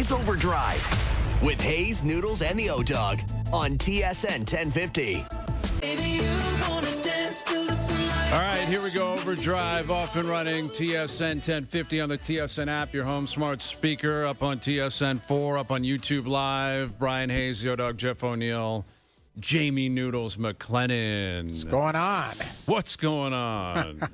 is Overdrive with Hayes, Noodles, and the O-Dog on TSN 1050. All right, here we go. Overdrive off and running. TSN 1050 on the TSN app, your home smart speaker, up on TSN 4, up on YouTube Live. Brian Hayes, the O-Dog, Jeff O'Neill, Jamie Noodles McLennan. What's going on? What's going on?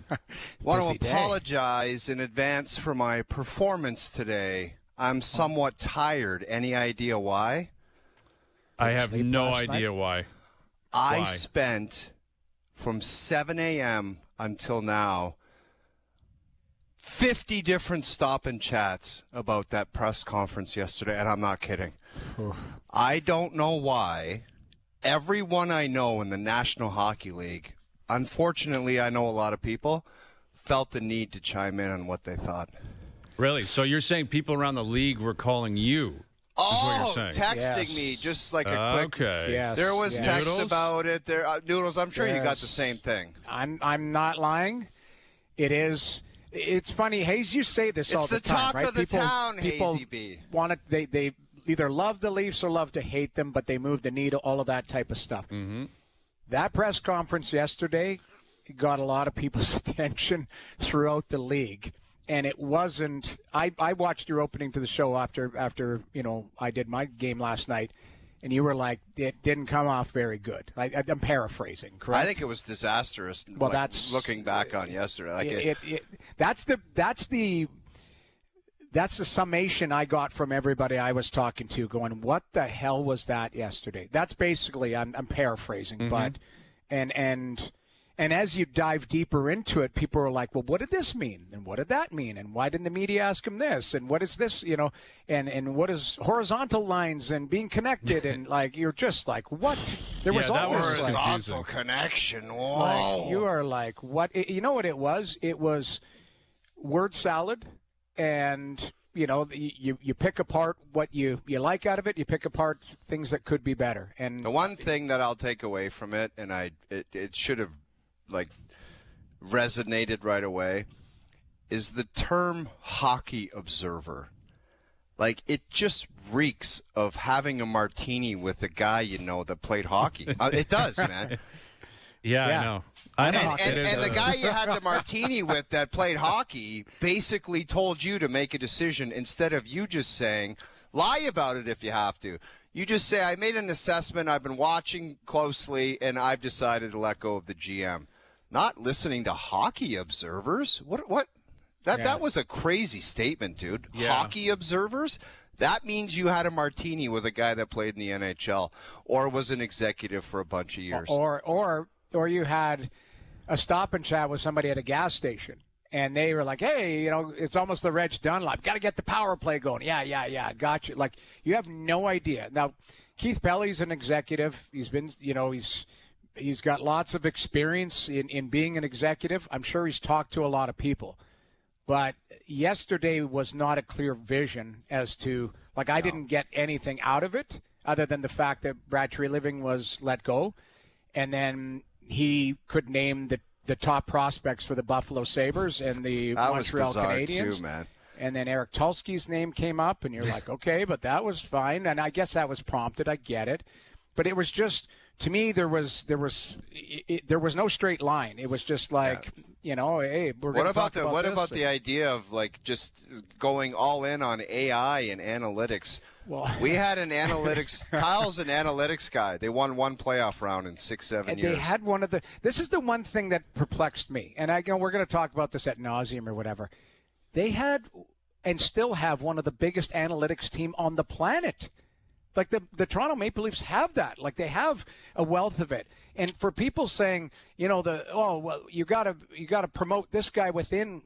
Want to apologize in advance for my performance today. I'm somewhat tired. Any idea why? I have no idea why. I spent from 7 a.m. until now 50 different stop and chats about that press conference yesterday, and I'm not kidding. I don't know why. Everyone I know in the National Hockey League, unfortunately I know a lot of people, felt the need to chime in on what they thought. Really? So you're saying people around the league were calling you? Texting me just like a quick. Okay. Yes. There was texts Noodles? about it. There, Noodles. I'm sure you got the same thing. I'm not lying. It is. It's funny, Hayes. You say this all the time, right? It's the talk of the town, Hazy B. Want it? They either love the Leafs or love to hate them, but they move the needle, all of that type of stuff. Mm-hmm. That press conference yesterday got a lot of people's attention throughout the league. And it wasn't. I watched your opening to the show after I did my game last night, and you were like, it didn't come off very good. I'm paraphrasing, correct? I think it was disastrous. Well, that's looking back on yesterday. That's the summation I got from everybody I was talking to. Going, what the hell was that yesterday? That's basically. I'm paraphrasing, mm-hmm. but And as you dive deeper into it, people are like, well, what did this mean? And what did that mean? And why didn't the media ask him this? And what is this, and what is horizontal lines and being connected? And, like, you're just like, what? There was all this horizontal connection. Whoa. Like, you are like, what? You know what it was? It was word salad, and, you pick apart what you like out of it. You pick apart things that could be better. And the one thing that I'll take away from it, and it should have, resonated right away, is the term hockey observer. It just reeks of having a martini with a guy that played hockey. It does, man. Yeah, I know. And the guy you had the martini with that played hockey basically told you to make a decision instead of you just saying, lie about it if you have to. You just say, I made an assessment, I've been watching closely, and I've decided to let go of the GM. Not listening to hockey observers? What? That was a crazy statement, dude. Yeah. Hockey observers? That means you had a martini with a guy that played in the NHL or was an executive for a bunch of years. Or you had a stop and chat with somebody at a gas station. And they were like, hey, it's almost the Reg Dunlop. Got to get the power play going. Yeah, got you. Like, you have no idea. Now, Keith Pelly's an executive. He's been, he's got lots of experience in being an executive. I'm sure he's talked to a lot of people. But yesterday was not a clear vision as to, I didn't get anything out of it other than the fact that Brad Treliving was let go. And then he could name the top prospects for the Buffalo Sabres and the Montreal Canadiens. Too, man. And then Eric Tulski's name came up, and you're like, okay, but that was fine. And I guess that was prompted. I get it. But it was just, to me, there was no straight line. It was just like, hey, we're going to talk about What this. about the idea of, just going all in on AI and analytics? Well, we had an analytics. Kyle's an analytics guy. They won one playoff round in 6-7 years. They had this is the one thing that perplexed me. And we're going to talk about this ad nauseum or whatever. They had and still have one of the biggest analytics team on the planet. Like the Toronto Maple Leafs have that. Like, they have a wealth of it. And for people saying, you gotta promote this guy within,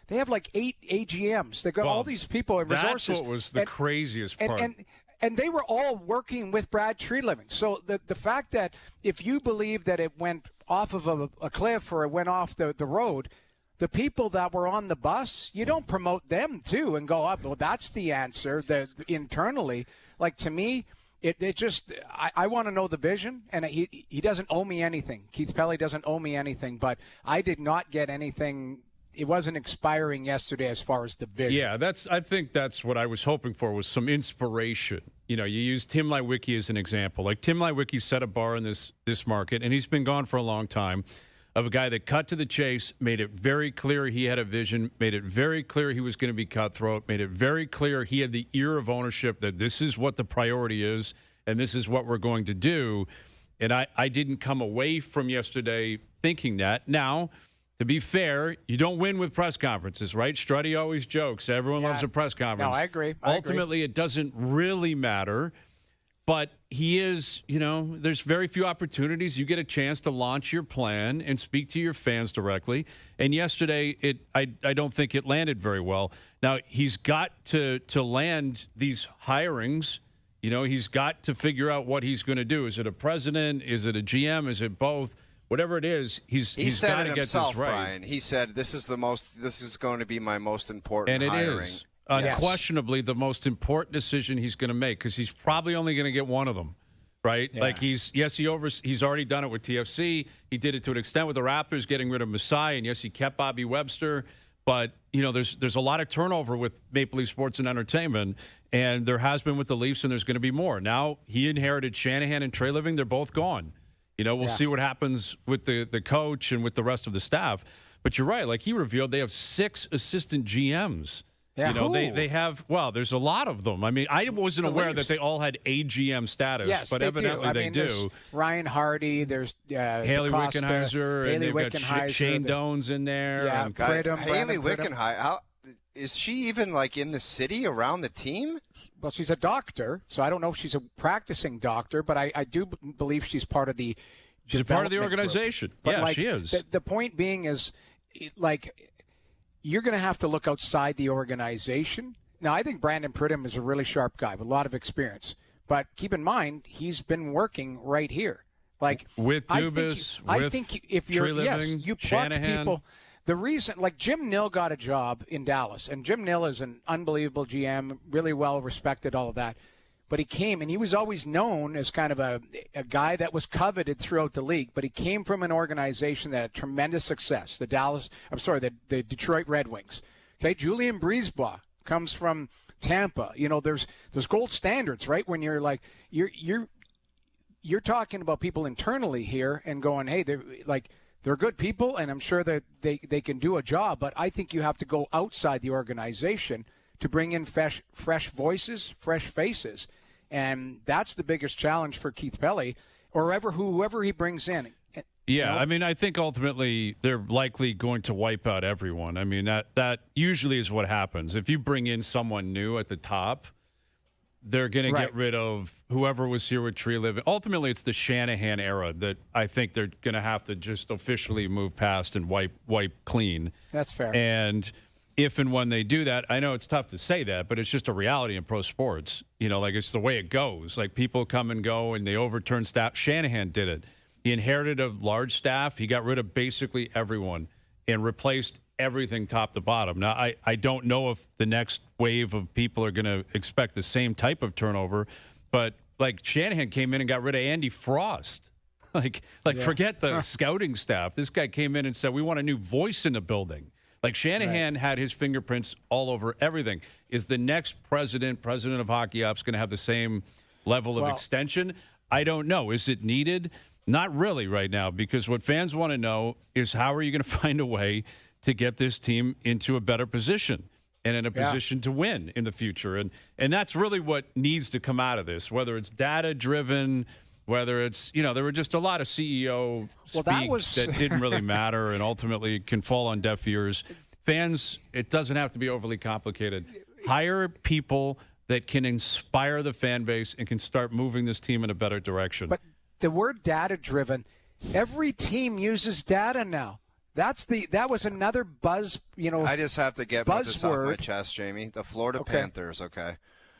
they have 8 AGMs. They've got all these people and resources. That's what was the craziest part. And they were all working with Brad Treliving. So the fact that if you believe that it went off of a cliff or it went off the road, the people that were on the bus, you don't promote them too and go up. Well, that's the answer. Internally, to me, it just I want to know the vision, and he doesn't owe me anything. Keith Pelly doesn't owe me anything, but I did not get anything it wasn't expiring yesterday as far as the vision. Yeah, I think that's what I was hoping for, was some inspiration. You know, you use Tim Leiweke as an example. Like, Tim Leiweke set a bar in this market, and he's been gone for a long time, of a guy that cut to the chase, made it very clear he had a vision, made it very clear he was going to be cutthroat, made it very clear he had the ear of ownership that this is what the priority is and this is what we're going to do. And I didn't come away from yesterday thinking that. Now, to be fair, you don't win with press conferences, right? Strutty always jokes. Everyone loves a press conference. No, I agree. Ultimately, it doesn't really matter. But he is, you know, there's very few opportunities. You get a chance to launch your plan and speak to your fans directly. And yesterday, I don't think it landed very well. Now, he's got to land these hirings. You know, he's got to figure out what he's going to do. Is it a president? Is it a GM? Is it both? Whatever it is, he's got to get this right. Brian. He said, this is going to be my most important and hiring. And it is. Unquestionably the most important decision he's going to make, because he's probably only going to get one of them, right? Yeah. Like, he's already done it with TFC. He did it to an extent with the Raptors, getting rid of Masai, and yes, he kept Bobby Webster. But, you know, there's a lot of turnover with Maple Leaf Sports and Entertainment, and there has been with the Leafs, and there's going to be more. Now, he inherited Shanahan and Trey Living. They're both gone. You know, we'll see what happens with the coach and with the rest of the staff. But you're right. Like, he revealed they have 6 assistant GMs. Yeah. You know, they have, well, there's a lot of them. I mean, I wasn't aware that they all had AGM status, but evidently they do. Ryan Hardy, there's Haley Wickenheiser, and they've got Shane Doan's in there. Yeah, Haley Wickenheiser, is she even, like, in the city around the team? Well, she's a doctor, so I don't know if she's a practicing doctor, but I do believe she's part of the She's part of the organization. Yeah, like, she is. The point being is, like, you're going to have to look outside the organization. Now, I think Brandon Pridham is a really sharp guy with a lot of experience. But keep in mind, he's been working right here. Like, with Dubas, I think if you're, you plug Shanahan. people. The reason, like, Jim Nill got a job in Dallas, and Jim Nill is an unbelievable GM, really well respected, all of that. But he came, and he was always known as kind of a guy that was coveted throughout the league. But he came from an organization that had tremendous success. The Detroit Red Wings. Okay, Julian Brisebois comes from Tampa. You know, there's gold standards, right? When you're like you're talking about people internally here and going, hey, they're good people, and I'm sure that they can do a job. But I think you have to go outside the organization to bring in fresh voices, fresh faces. And that's the biggest challenge for Keith Pelley, or whoever he brings in. Yeah, you know? I mean, I think ultimately they're likely going to wipe out everyone. I mean, that usually is what happens. If you bring in someone new at the top, they're going to get rid of whoever was here with Tree Living. Ultimately, it's the Shanahan era that I think they're going to have to just officially move past and wipe clean. That's fair. And if and when they do that, I know it's tough to say that, but it's just a reality in pro sports. You know, like, it's the way it goes. Like, people come and go, and they overturn staff. Shanahan did it. He inherited a large staff. He got rid of basically everyone and replaced everything top to bottom. Now, I don't know if the next wave of people are going to expect the same type of turnover, but, like, Shanahan came in and got rid of Andy Frost. Forget the scouting staff. This guy came in and said, we want a new voice in the building. Like, Shanahan had his fingerprints all over everything. Is the next president of Hockey Ops, going to have the same level of extension? I don't know. Is it needed? Not really right now, because what fans want to know is, how are you going to find a way to get this team into a better position and in a position to win in the future? And that's really what needs to come out of this, whether it's data-driven, whether it's, you know, there were just a lot of CEO speak that didn't really matter and ultimately can fall on deaf ears. Fans, it doesn't have to be overly complicated. Hire people that can inspire the fan base and can start moving this team in a better direction. But the word data-driven, every team uses data now. That was another buzz, you know. I just have to get this off my chest, Jamie. The Florida Panthers, okay?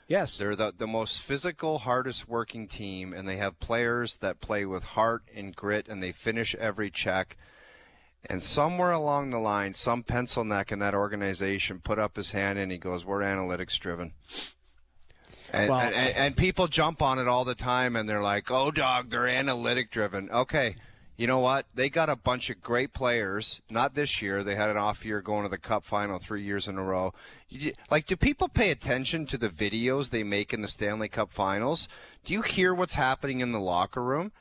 Yes. They're the most physical, hardest-working team, and they have players that play with heart and grit, and they finish every check. And somewhere along the line, some pencil neck in that organization put up his hand, and he goes, we're analytics-driven. And people jump on it all the time, and they're like, oh, dog, they're analytic-driven. Okay, you know what? They got a bunch of great players. Not this year. They had an off year going to the Cup final 3 years in a row. Like, do people pay attention to the videos they make in the Stanley Cup finals? Do you hear what's happening in the locker room?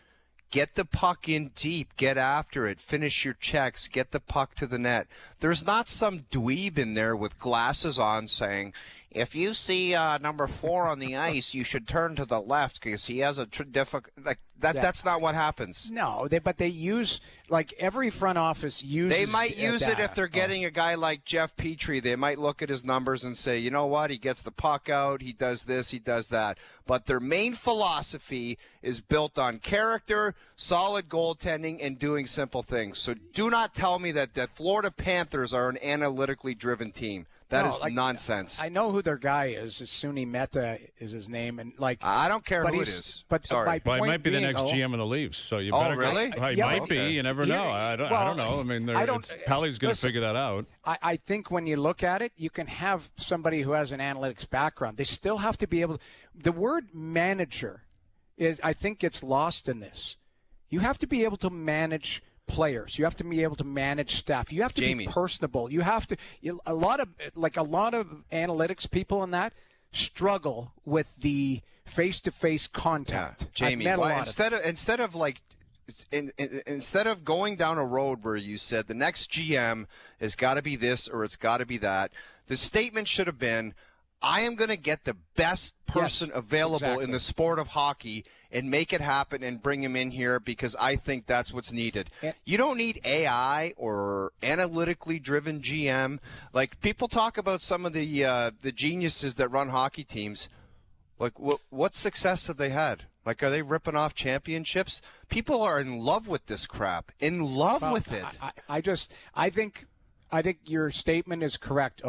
Get the puck in deep. Get after it. Finish your checks. Get the puck to the net. There's not some dweeb in there with glasses on saying, if you see number 4 on the ice, you should turn to the left because he has a difficult like that. Yeah. That's not what happens. No, but they use, like, every front office uses. They might use it if they're getting a guy like Jeff Petrie. They might look at his numbers and say, you know what, he gets the puck out, he does this, he does that. But their main philosophy is built on character, solid goaltending, and doing simple things. So do not tell me that the Florida Panthers are an analytically driven team. That is nonsense. I know who their guy is. Suni Mehta is his name, and I don't care who it is. But sorry, well, he might be the next GM of the Leafs. So you better. Really? He might be. You never know. I don't know. I mean, Pelly's going to figure that out. I think when you look at it, you can have somebody who has an analytics background. They still have to be able. The word manager is, I think, gets lost in this. You have to be able to manage players. You have to be able to manage staff. You have to be personable. You have to. A lot of analytics people in that struggle with the face-to-face contact. Yeah. Jamie, instead of going down a road where you said the next GM has got to be this or it's got to be that, the statement should have been, I am going to get the best person available in the sport of hockey and make it happen and bring him in here because I think that's what's needed. You don't need AI or analytically driven GM. Like, people talk about some of the geniuses that run hockey teams. Like, what success have they had? Like, are they ripping off championships? People are in love with this crap. In love with it. I think your statement is correct,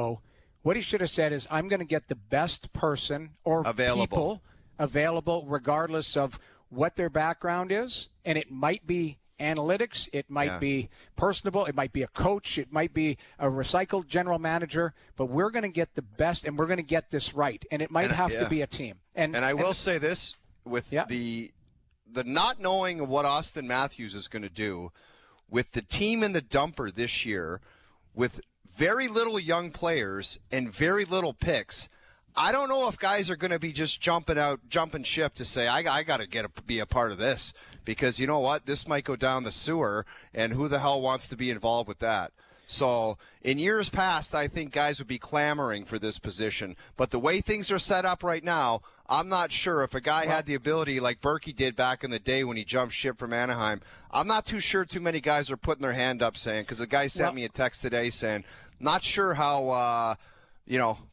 What he should have said is, I'm going to get the best person or people available regardless of what their background is. And it might be analytics. It might be personable. It might be a coach. It might be a recycled general manager. But we're going to get the best, and we're going to get this right. And it might have to be a team. And I will say this, with the not knowing of what Austin Matthews is going to do, with the team in the dumper this year, with very little young players and very little picks, I don't know if guys are going to be just jumping ship to say, I got to be a part of this, because you know what? This might go down the sewer, and who the hell wants to be involved with that? So in years past, I think guys would be clamoring for this position. But the way things are set up right now, I'm not sure if a guy had the ability like Berkey did back in the day when he jumped ship from Anaheim. I'm not too sure too many guys are putting their hand up saying, because a guy sent me a text today saying, not sure how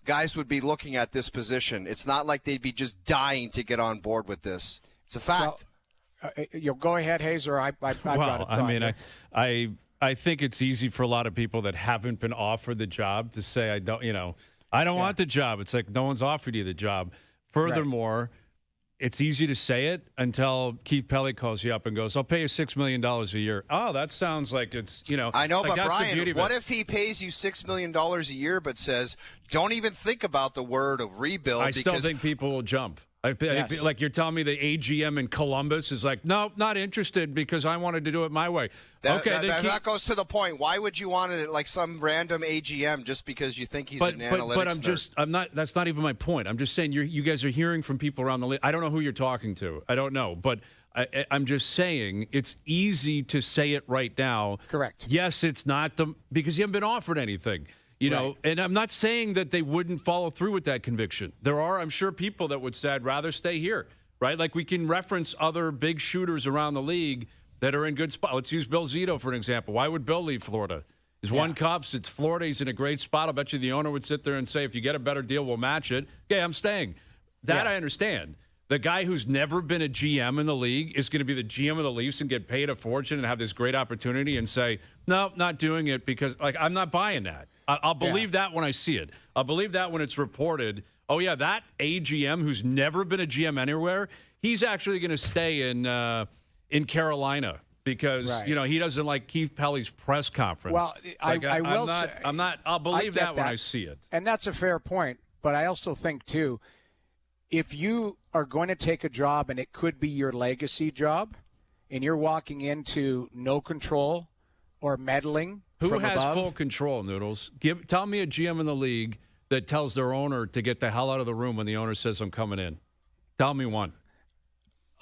guys would be looking at this position. It's not like they'd be just dying to get on board with this. It's a fact. Well, you'll go ahead, Hayes, or I've got it. I mean, I think it's easy for a lot of people that haven't been offered the job to say, I don't want the job. It's like no one's offered you the job. Furthermore, it's easy to say it until Keith Pelly calls you up and goes, I'll pay you $6 million a year. Oh, that sounds like it's, I know, like, but Brian, what if he pays you $6 million a year but says, don't even think about the word of rebuild? I still think people will jump. Like, you're telling me the AGM in Columbus is like, no, not interested because I wanted to do it my way. That goes to the point. Why would you want it like some random AGM just because you think he's an analytics nerd? That's not even my point. I'm just saying you guys are hearing from people around the league. I don't know who you're talking to. I don't know. But I'm just saying it's easy to say it right now. Correct. Yes, it's not because you haven't been offered anything. And I'm not saying that they wouldn't follow through with that conviction. There are, I'm sure, people that would say, I'd rather stay here, right? Like, we can reference other big shooters around the league that are in good spot. Let's use Bill Zito for an example. Why would Bill leave Florida? He's won Cups. It's Florida. He's in a great spot. I'll bet you the owner would sit there and say, if you get a better deal, we'll match it. Okay, I'm staying. That I understand. The guy who's never been a GM in the league is going to be the GM of the Leafs and get paid a fortune and have this great opportunity and say, no, not doing it because, I'm not buying that. I'll believe that when I see it. I'll believe that when it's reported. Oh, yeah, that AGM who's never been a GM anywhere, he's actually going to stay in Carolina because, he doesn't like Keith Pelly's press conference. Well, I'll believe that when I see it. And that's a fair point. But I also think, too, if you are going to take a job and it could be your legacy job, and you're walking into no control or meddling Who from has above, full control, Noodles? Tell me a GM in the league that tells their owner to get the hell out of the room when the owner says, I'm coming in. Tell me one.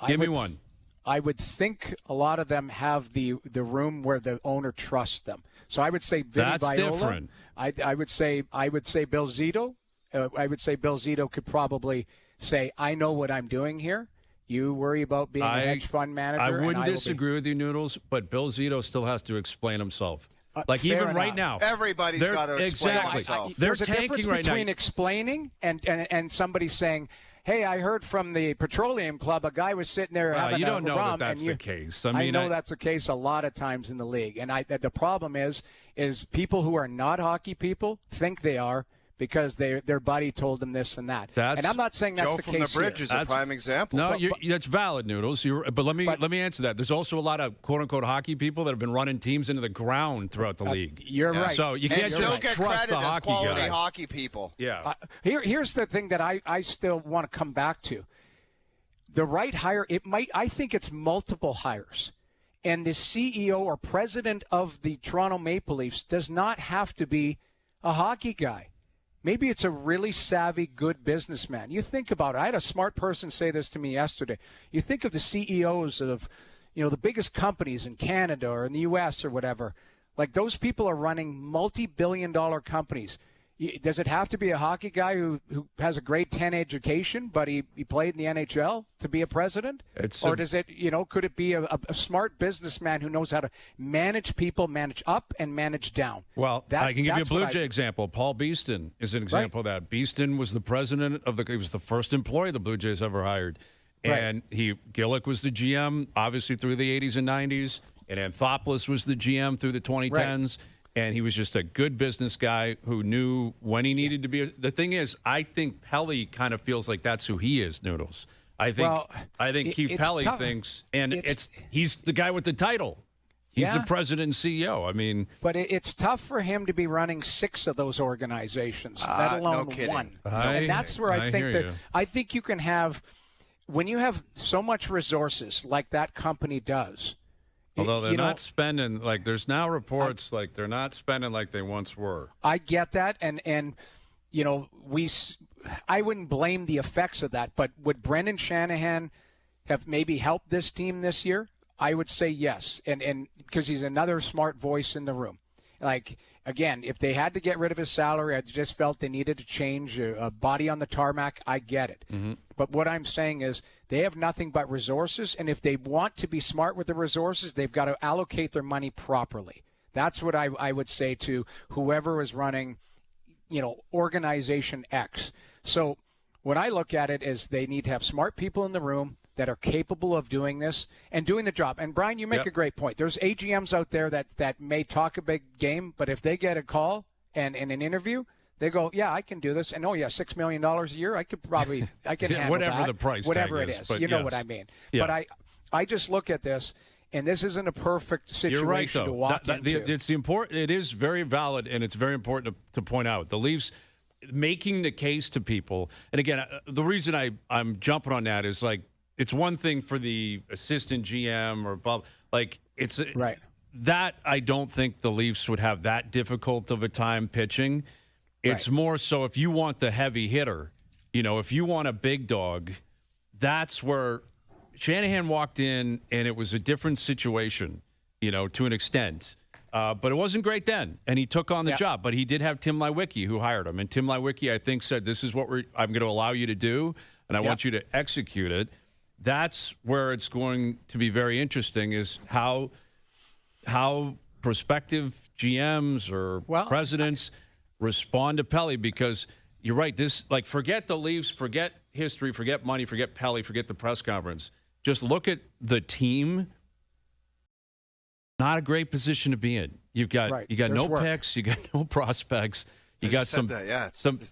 Give me one. I would think a lot of them have the room where the owner trusts them. So I would say Vinny That's Viola. different. I would say Bill Zito. I would say Bill Zito could probably say, I know what I'm doing here. You worry about being a hedge fund manager. I wouldn't disagree with you, Noodles, but Bill Zito still has to explain himself. Like even enough. right now. Everybody's got to explain himself. There's a tanking difference right between now. explaining and somebody saying, hey, I heard from the Petroleum Club a guy was sitting there having you don't a know rum. that that's and the case. I know that's the case a lot of times in the league. And the problem is people who are not hockey people think they are because their buddy told them this and that. And I'm not saying that's Joe the from case the Bridge here. is a prime example. No, that's valid, Noodles. But let me answer that. There's also a lot of quote-unquote hockey people that have been running teams into the ground throughout the league. You're right. So you And can't still just get trust credit the as hockey quality guy. hockey people. Yeah. Here's the thing that I still want to come back to. The right hire, I think it's multiple hires. And the CEO or president of the Toronto Maple Leafs does not have to be a hockey guy. Maybe it's a really savvy, good businessman. You think about it. I had a smart person say this to me yesterday. You think of the CEOs of, the biggest companies in Canada or in the U.S. or whatever. Like those people are running multi-billion-dollar companies. Does it have to be a hockey guy who has a grade 10 education, but he played in the NHL to be a president? Could it be a smart businessman who knows how to manage people, manage up and manage down? Well, I can give you a Blue Jay example. Paul Beeston is an example of that. Beeston was the president he was the first employee the Blue Jays ever hired. And Gillick was the GM, obviously, through the 80s and 90s. And Anthopoulos was the GM through the 2010s. Right. And he was just a good business guy who knew when he needed to be. The thing is, I think Pelly kind of feels like that's who he is, Noodles. I think Keith Pelly thinks, and he's the guy with the title. He's the president and CEO. I mean, but it's tough for him to be running 6 of those organizations, let alone one. And that's where I think you can have when you have so much resources like that company does. Although they're not spending, there's now reports they're not spending like they once were. I get that, and I wouldn't blame the effects of that, but would Brendan Shanahan have maybe helped this team this year? I would say yes, and because he's another smart voice in the room. Again, if they had to get rid of his salary, I just felt they needed to change a body on the tarmac. I get it. Mm-hmm. But what I'm saying is they have nothing but resources, and if they want to be smart with the resources, they've got to allocate their money properly. That's what I would say to whoever is running, Organization X. So when I look at it is they need to have smart people in the room that are capable of doing this and doing the job. And, Brian, you make a great point. There's AGMs out there that may talk a big game, but if they get a call and in an interview, they go, yeah, I can do this. And, $6 million a year, I can handle whatever that. the price whatever tag it is. But you know what I mean. Yeah. But I just look at this, and this isn't a perfect situation to walk into. It is very valid, and it's very important to point out. The Leafs making the case to people, and again, the reason I'm jumping on that is it's one thing for the assistant GM or Bob, it's right. That I don't think the Leafs would have that difficult of a time pitching. It's more so if you want the heavy hitter, if you want a big dog, that's where Shanahan walked in and it was a different situation, to an extent. But it wasn't great then, and he took on the job. But he did have Tim Lewicki who hired him, and Tim Lewicki, I think, said, this is what I'm going to allow you to do, and I want you to execute it. That's where it's going to be very interesting is how prospective GMs or presidents respond to Pelly, because you're right. This, forget the Leafs, forget history, forget money, forget Pelly, forget the press conference. Just look at the team. Not a great position to be in. You got no picks, you got no prospects. You got some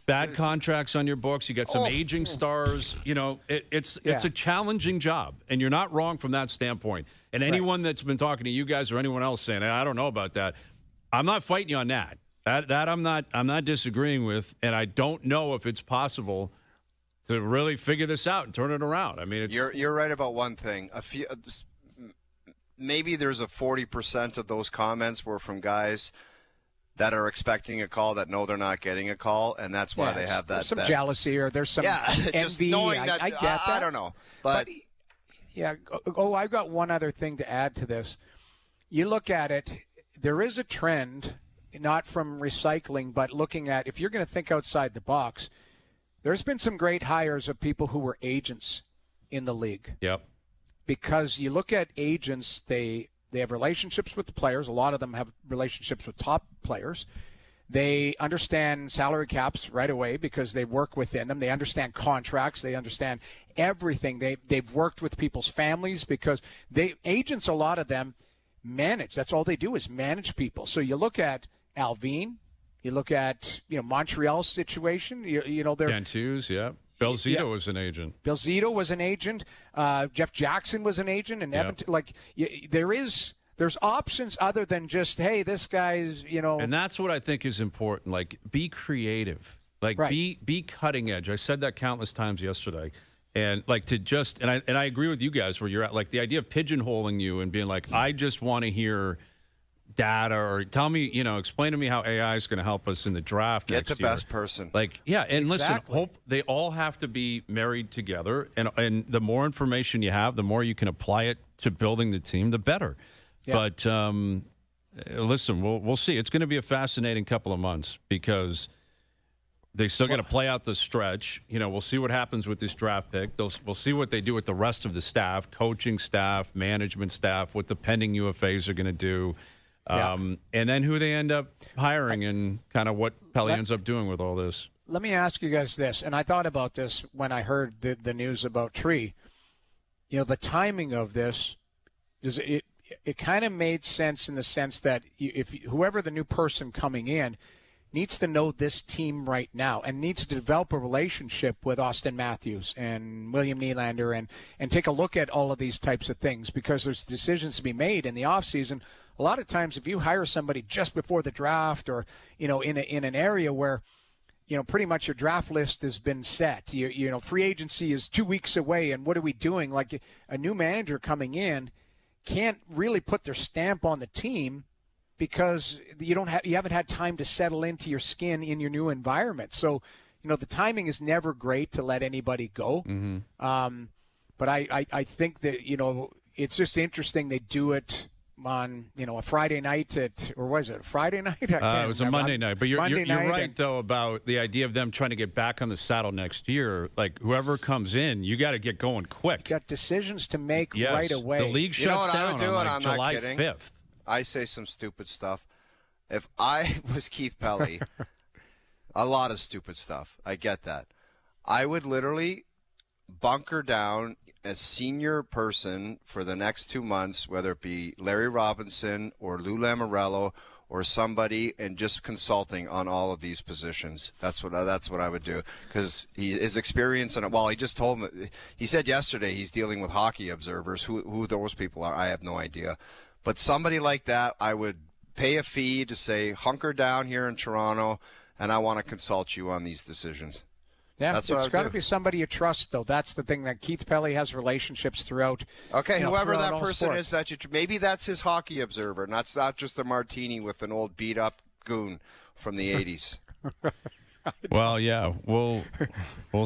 bad contracts on your books. You got some aging stars. It's a challenging job, and you're not wrong from that standpoint. And anyone that's been talking to you guys or anyone else saying, I don't know about that, I'm not fighting you on that. That I'm not disagreeing with, and I don't know if it's possible to really figure this out and turn it around. I mean, you're right about one thing. maybe there's a 40% of those comments were from guys that are expecting a call that know they're not getting a call, and that's why they have that. Some jealousy or there's some envy. Just knowing that, I get that. I don't know. But yeah. Oh, I've got one other thing to add to this. You look at it, there is a trend, not from recycling, but looking at, if you're going to think outside the box, there's been some great hires of people who were agents in the league. Yep. Because you look at agents, they have relationships with the players. A lot of them have relationships with top players. They understand salary caps right away because they work within them. They understand contracts. They understand everything. They've worked with people's families because agents, a lot of them, manage. That's all they do is manage people. So you look at Alvin, you look at Montreal's situation. They're Cantus, yeah. Bill Zito was an agent. Bill Zito was an agent. Jeff Jackson was an agent, and Edmonton. There's options other than just, hey, this guy's, And that's what I think is important. Like, be creative. Like, be cutting edge. I said that countless times yesterday. And like and I agree with you guys where you're at. Like, the idea of pigeonholing you and being like, I just want to hear data or tell me, explain to me how AI is going to help us in the draft next year. Get the best person. Like, yeah, and exactly. listen, they all have to be married together. And the more information you have, the more you can apply it to building the team, the better. Yeah. But listen, we'll see. It's going to be a fascinating couple of months because they still got to play out the stretch. We'll see what happens with this draft pick. We'll see what they do with the rest of the staff, coaching staff, management staff, what the pending UFAs are going to do. And then who they end up hiring and kind of what Pelly ends up doing with all this. Let me ask you guys this, and I thought about this when I heard the news about Tree. The timing of this, it kind of made sense in the sense that if whoever the new person coming in needs to know this team right now and needs to develop a relationship with Austin Matthews and William Nylander and take a look at all of these types of things because there's decisions to be made in the offseason. A lot of times if you hire somebody just before the draft or, in an area where, pretty much your draft list has been set, free agency is 2 weeks away and what are we doing? Like a new manager coming in can't really put their stamp on the team because you haven't had time to settle into your skin in your new environment. So, the timing is never great to let anybody go. Mm-hmm. But I think that, it's just interesting they do it on, a Friday night or was it a Friday night? It was a Monday night. But you're right, though, about the idea of them trying to get back on the saddle next year. Like, whoever comes in, you got to get going quick. You got decisions to make right away. The league shuts down on July 5th. I say some stupid stuff. If I was Keith Pelly, a lot of stupid stuff. I get that. I would literally bunker down a senior person for the next 2 months, whether it be Larry Robinson or Lou Lamoriello or somebody, and just consulting on all of these positions. That's what I would do because his experience and he just told me. He said yesterday he's dealing with hockey observers. Who those people are, I have no idea. But somebody like that, I would pay a fee to say, hunker down here in Toronto, and I want to consult you on these decisions. Yeah, it's got to be somebody you trust, though. That's the thing that Keith Pelly has relationships throughout. Okay, whoever that person sports. is, maybe that's his hockey observer, and that's not just a martini with an old beat-up goon from the 80s. Well, yeah, we'll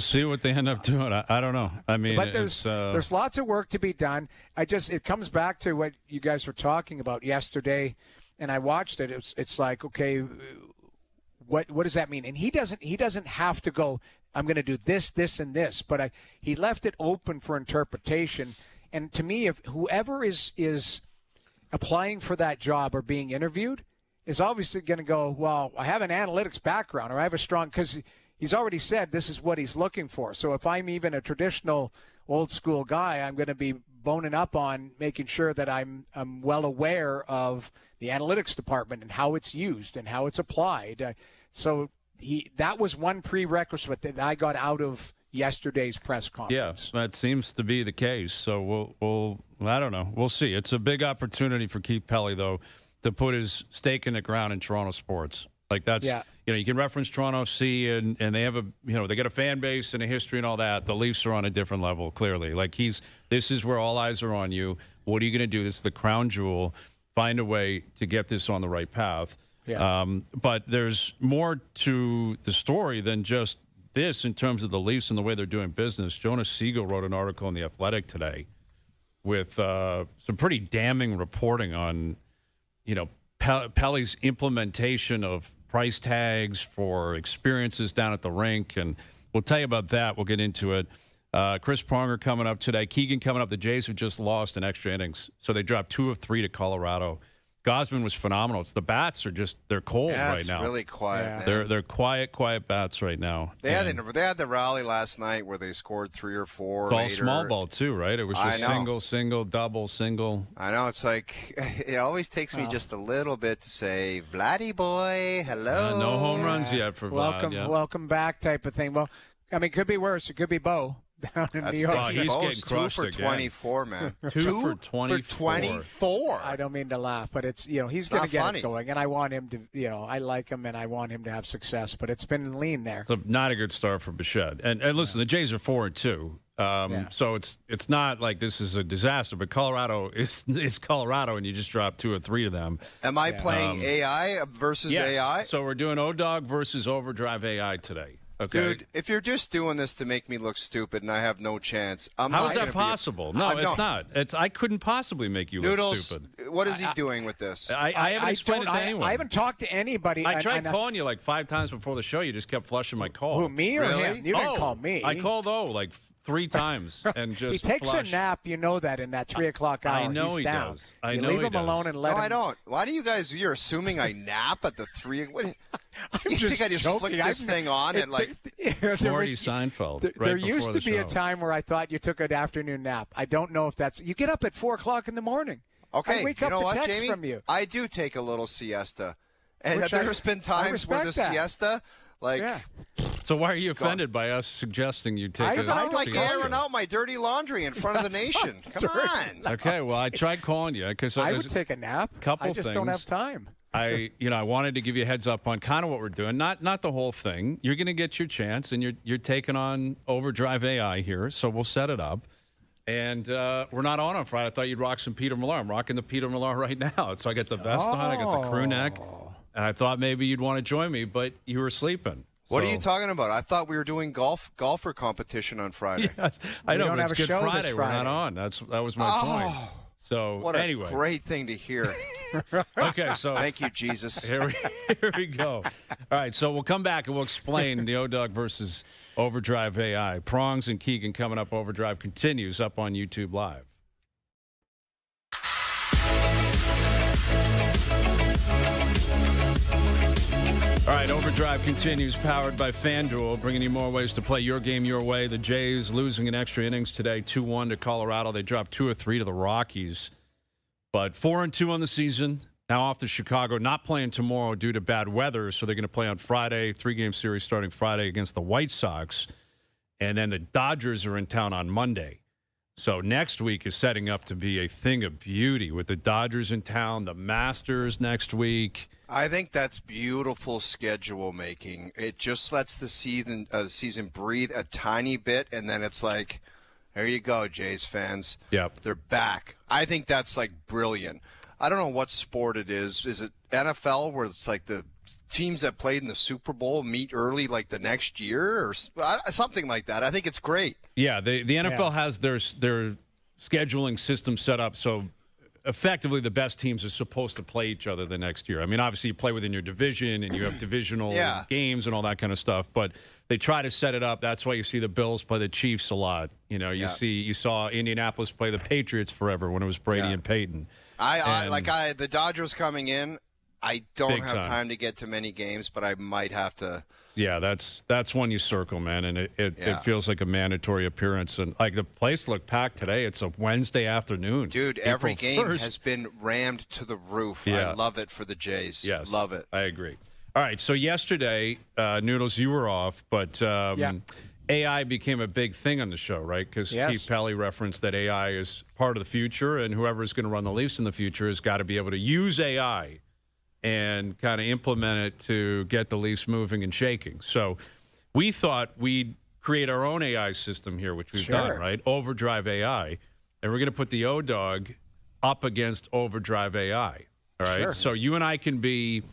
see what they end up doing. I don't know. I mean, but there's lots of work to be done. It comes back to what you guys were talking about yesterday, and I watched it. It's like, okay, what does that mean? And he doesn't have to go, I'm going to do this, this, and this. But he left it open for interpretation. And to me, if whoever is applying for that job or being interviewed is obviously going to go, well, I have an analytics background or I have a strong – because he's already said this is what he's looking for. So if I'm even a traditional old-school guy, I'm going to be boning up on making sure that I'm well aware of the analytics department and how it's used and how it's applied. So that was one prerequisite that I got out of yesterday's press conference. Yes, that seems to be the case. So we'll I don't know. We'll see. It's a big opportunity for Keith Pelly, though, to put his stake in the ground in Toronto sports. Like that's you can reference Toronto FC and they have they get a fan base and a history and all that. The Leafs are on a different level, clearly. Like this is where all eyes are on you. What are you going to do? This is the crown jewel. Find a way to get this on the right path. Yeah. But there's more to the story than just this in terms of the Leafs and the way they're doing business. Jonas Siegel wrote an article in The Athletic today with some pretty damning reporting on, Pelly's implementation of price tags for experiences down at the rink. And we'll tell you about that. We'll get into it. Chris Pronger coming up today. Keegan coming up. The Jays have just lost in extra innings. So they dropped 2 of 3 to Colorado. Gosman was phenomenal. It's the bats are they're cold right now. It's really quiet. Yeah. They're quiet bats right now. They had the rally last night where they scored 3 or 4. It's all small ball too, right? It was just single, double, single. I know. It's like it always takes me just a little bit to say, Vladdy boy, hello. No home runs yet for Vlad. Welcome back type of thing. Well, I mean, it could be worse. It could be Bo. Down in New York. He's getting crushed 2 for again. 24, man. 2 for 24. I don't mean to laugh, but it's he's going to get it going, and I want him to I like him, and I want him to have success. But it's been lean there. So not a good start for Bichette. And listen, the Jays are 4-2, so it's not like this is a disaster. But Colorado is Colorado, and you just dropped 2 or 3 to them. Am I playing AI versus AI? So we're doing O-Dog versus Overdrive AI today. Okay. Dude, if you're just doing this to make me look stupid and I have no chance, how is that possible? No, it's not. I couldn't possibly make you look stupid. What is he doing with this? I haven't explained it to anyone. I haven't talked to anybody. I tried calling you like 5 times before the show. You just kept flushing my call. Who, me or him? You didn't call me. I called like 3 times and just he takes flushed. a nap. You know that in that 3 o'clock hour. I know he's he down. does. You leave him alone and let him. No, I don't. Why do you guys? You're assuming I nap at the 3. What? You think I just joking. flick this thing on at like Marty Seinfeld? There used to be a time where I thought you took an afternoon nap. I don't know if that's. You get up at 4 o'clock in the morning. Okay, I wake you up know to what, text Jamie? from you. I do take a little siesta, and there's been times where the siesta, like. Yeah. So why are you offended by us suggesting you take? Because I don't like airing out my dirty laundry in front of the nation. Come on. Okay, well I tried calling you because I would take a nap. I just don't have time. I wanted to give you a heads up on kind of what we're doing, not the whole thing. You're going to get your chance, and you're taking on Overdrive AI here, so we'll set it up. And we're not on Friday. I thought you'd rock some Peter Millar. I'm rocking the Peter Millar right now. So I got the vest on, I got the crew neck, and I thought maybe you'd want to join me, but you were sleeping. What are you talking about? I thought we were doing golfer competition on Friday. Yes, I know, but it's Good Friday. We're not on. That was my point. So what a great thing to hear. Okay, so thank you, Jesus. Here we go. All right, so we'll come back and we'll explain the O-Dog versus Overdrive AI. Prongs and Keegan coming up. Overdrive continues up on YouTube Live. All right, Overdrive continues, powered by FanDuel, bringing you more ways to play your game your way. The Jays losing in extra innings today, 2-1 to Colorado. They dropped 2 or 3 to the Rockies, but 4-2 on the season. Now off to Chicago, not playing tomorrow due to bad weather, so they're going to play on Friday, 3-game series starting Friday against the White Sox, and then the Dodgers are in town on Monday. So next week is setting up to be a thing of beauty with the Dodgers in town, the Masters next week. I think that's beautiful schedule making. It just lets the season breathe a tiny bit, and then it's like, there you go, Jays fans. Yep. They're back. I think that's like brilliant. I don't know what sport it is. Is it NFL where it's like the teams that played in the Super Bowl meet early like the next year or something like that? I think it's great. Yeah, the NFL has their scheduling system set up so effectively the best teams are supposed to play each other the next year. I mean, obviously you play within your division and you have divisional games and all that kind of stuff, but they try to set it up. That's why you see the Bills play the Chiefs a lot. You saw Indianapolis play the Patriots forever when it was Brady and Peyton. The Dodgers coming in, I don't have time to get to many games, but I might have to. Yeah, that's one you circle, man, and it feels like a mandatory appearance. And like the place looked packed today. It's a Wednesday afternoon. Dude, every game has been rammed to the roof. Yeah. I love it for the Jays. Yes, love it. I agree. All right, so yesterday, Noodles, you were off, but AI became a big thing on the show, right? Because Keith Pelly referenced that AI is part of the future, and whoever is going to run the Leafs in the future has got to be able to use AI and kind of implement it to get the Leafs moving and shaking. So we thought we'd create our own AI system here, which we've done, right? Overdrive AI. And we're going to put the O-Dog up against Overdrive AI. All right. Sure. So you and I can be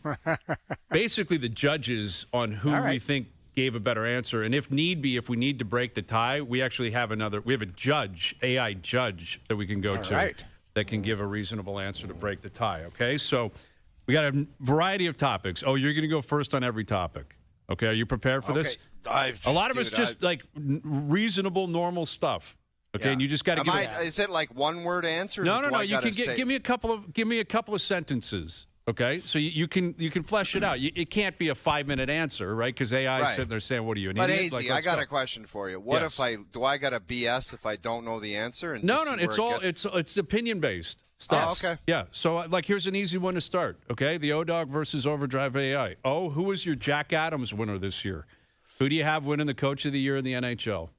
basically the judges on who we think gave a better answer. And if need be, if we need to break the tie, we actually have we have a judge, AI judge, that we can go to that can give a reasonable answer to break the tie. Okay. So we got a variety of topics. Oh, you're going to go first on every topic. Okay. Are you prepared for this? A lot of it's just like reasonable, normal stuff. Okay, and you just got to give is it like one-word answer? No. You can give me a couple of sentences. Okay, so you can flesh it out. It can't be a 5-minute answer, right? Because AI is sitting there saying, "What are you, an idiot?" But Hazy, I got a question for you. What if I got a BS if I don't know the answer? And No, it's opinion based stuff. Oh, okay. Yeah. So here's an easy one to start. Okay, the O-Dog versus Overdrive AI. Oh, who was your Jack Adams winner this year? Who do you have winning the Coach of the Year in the NHL?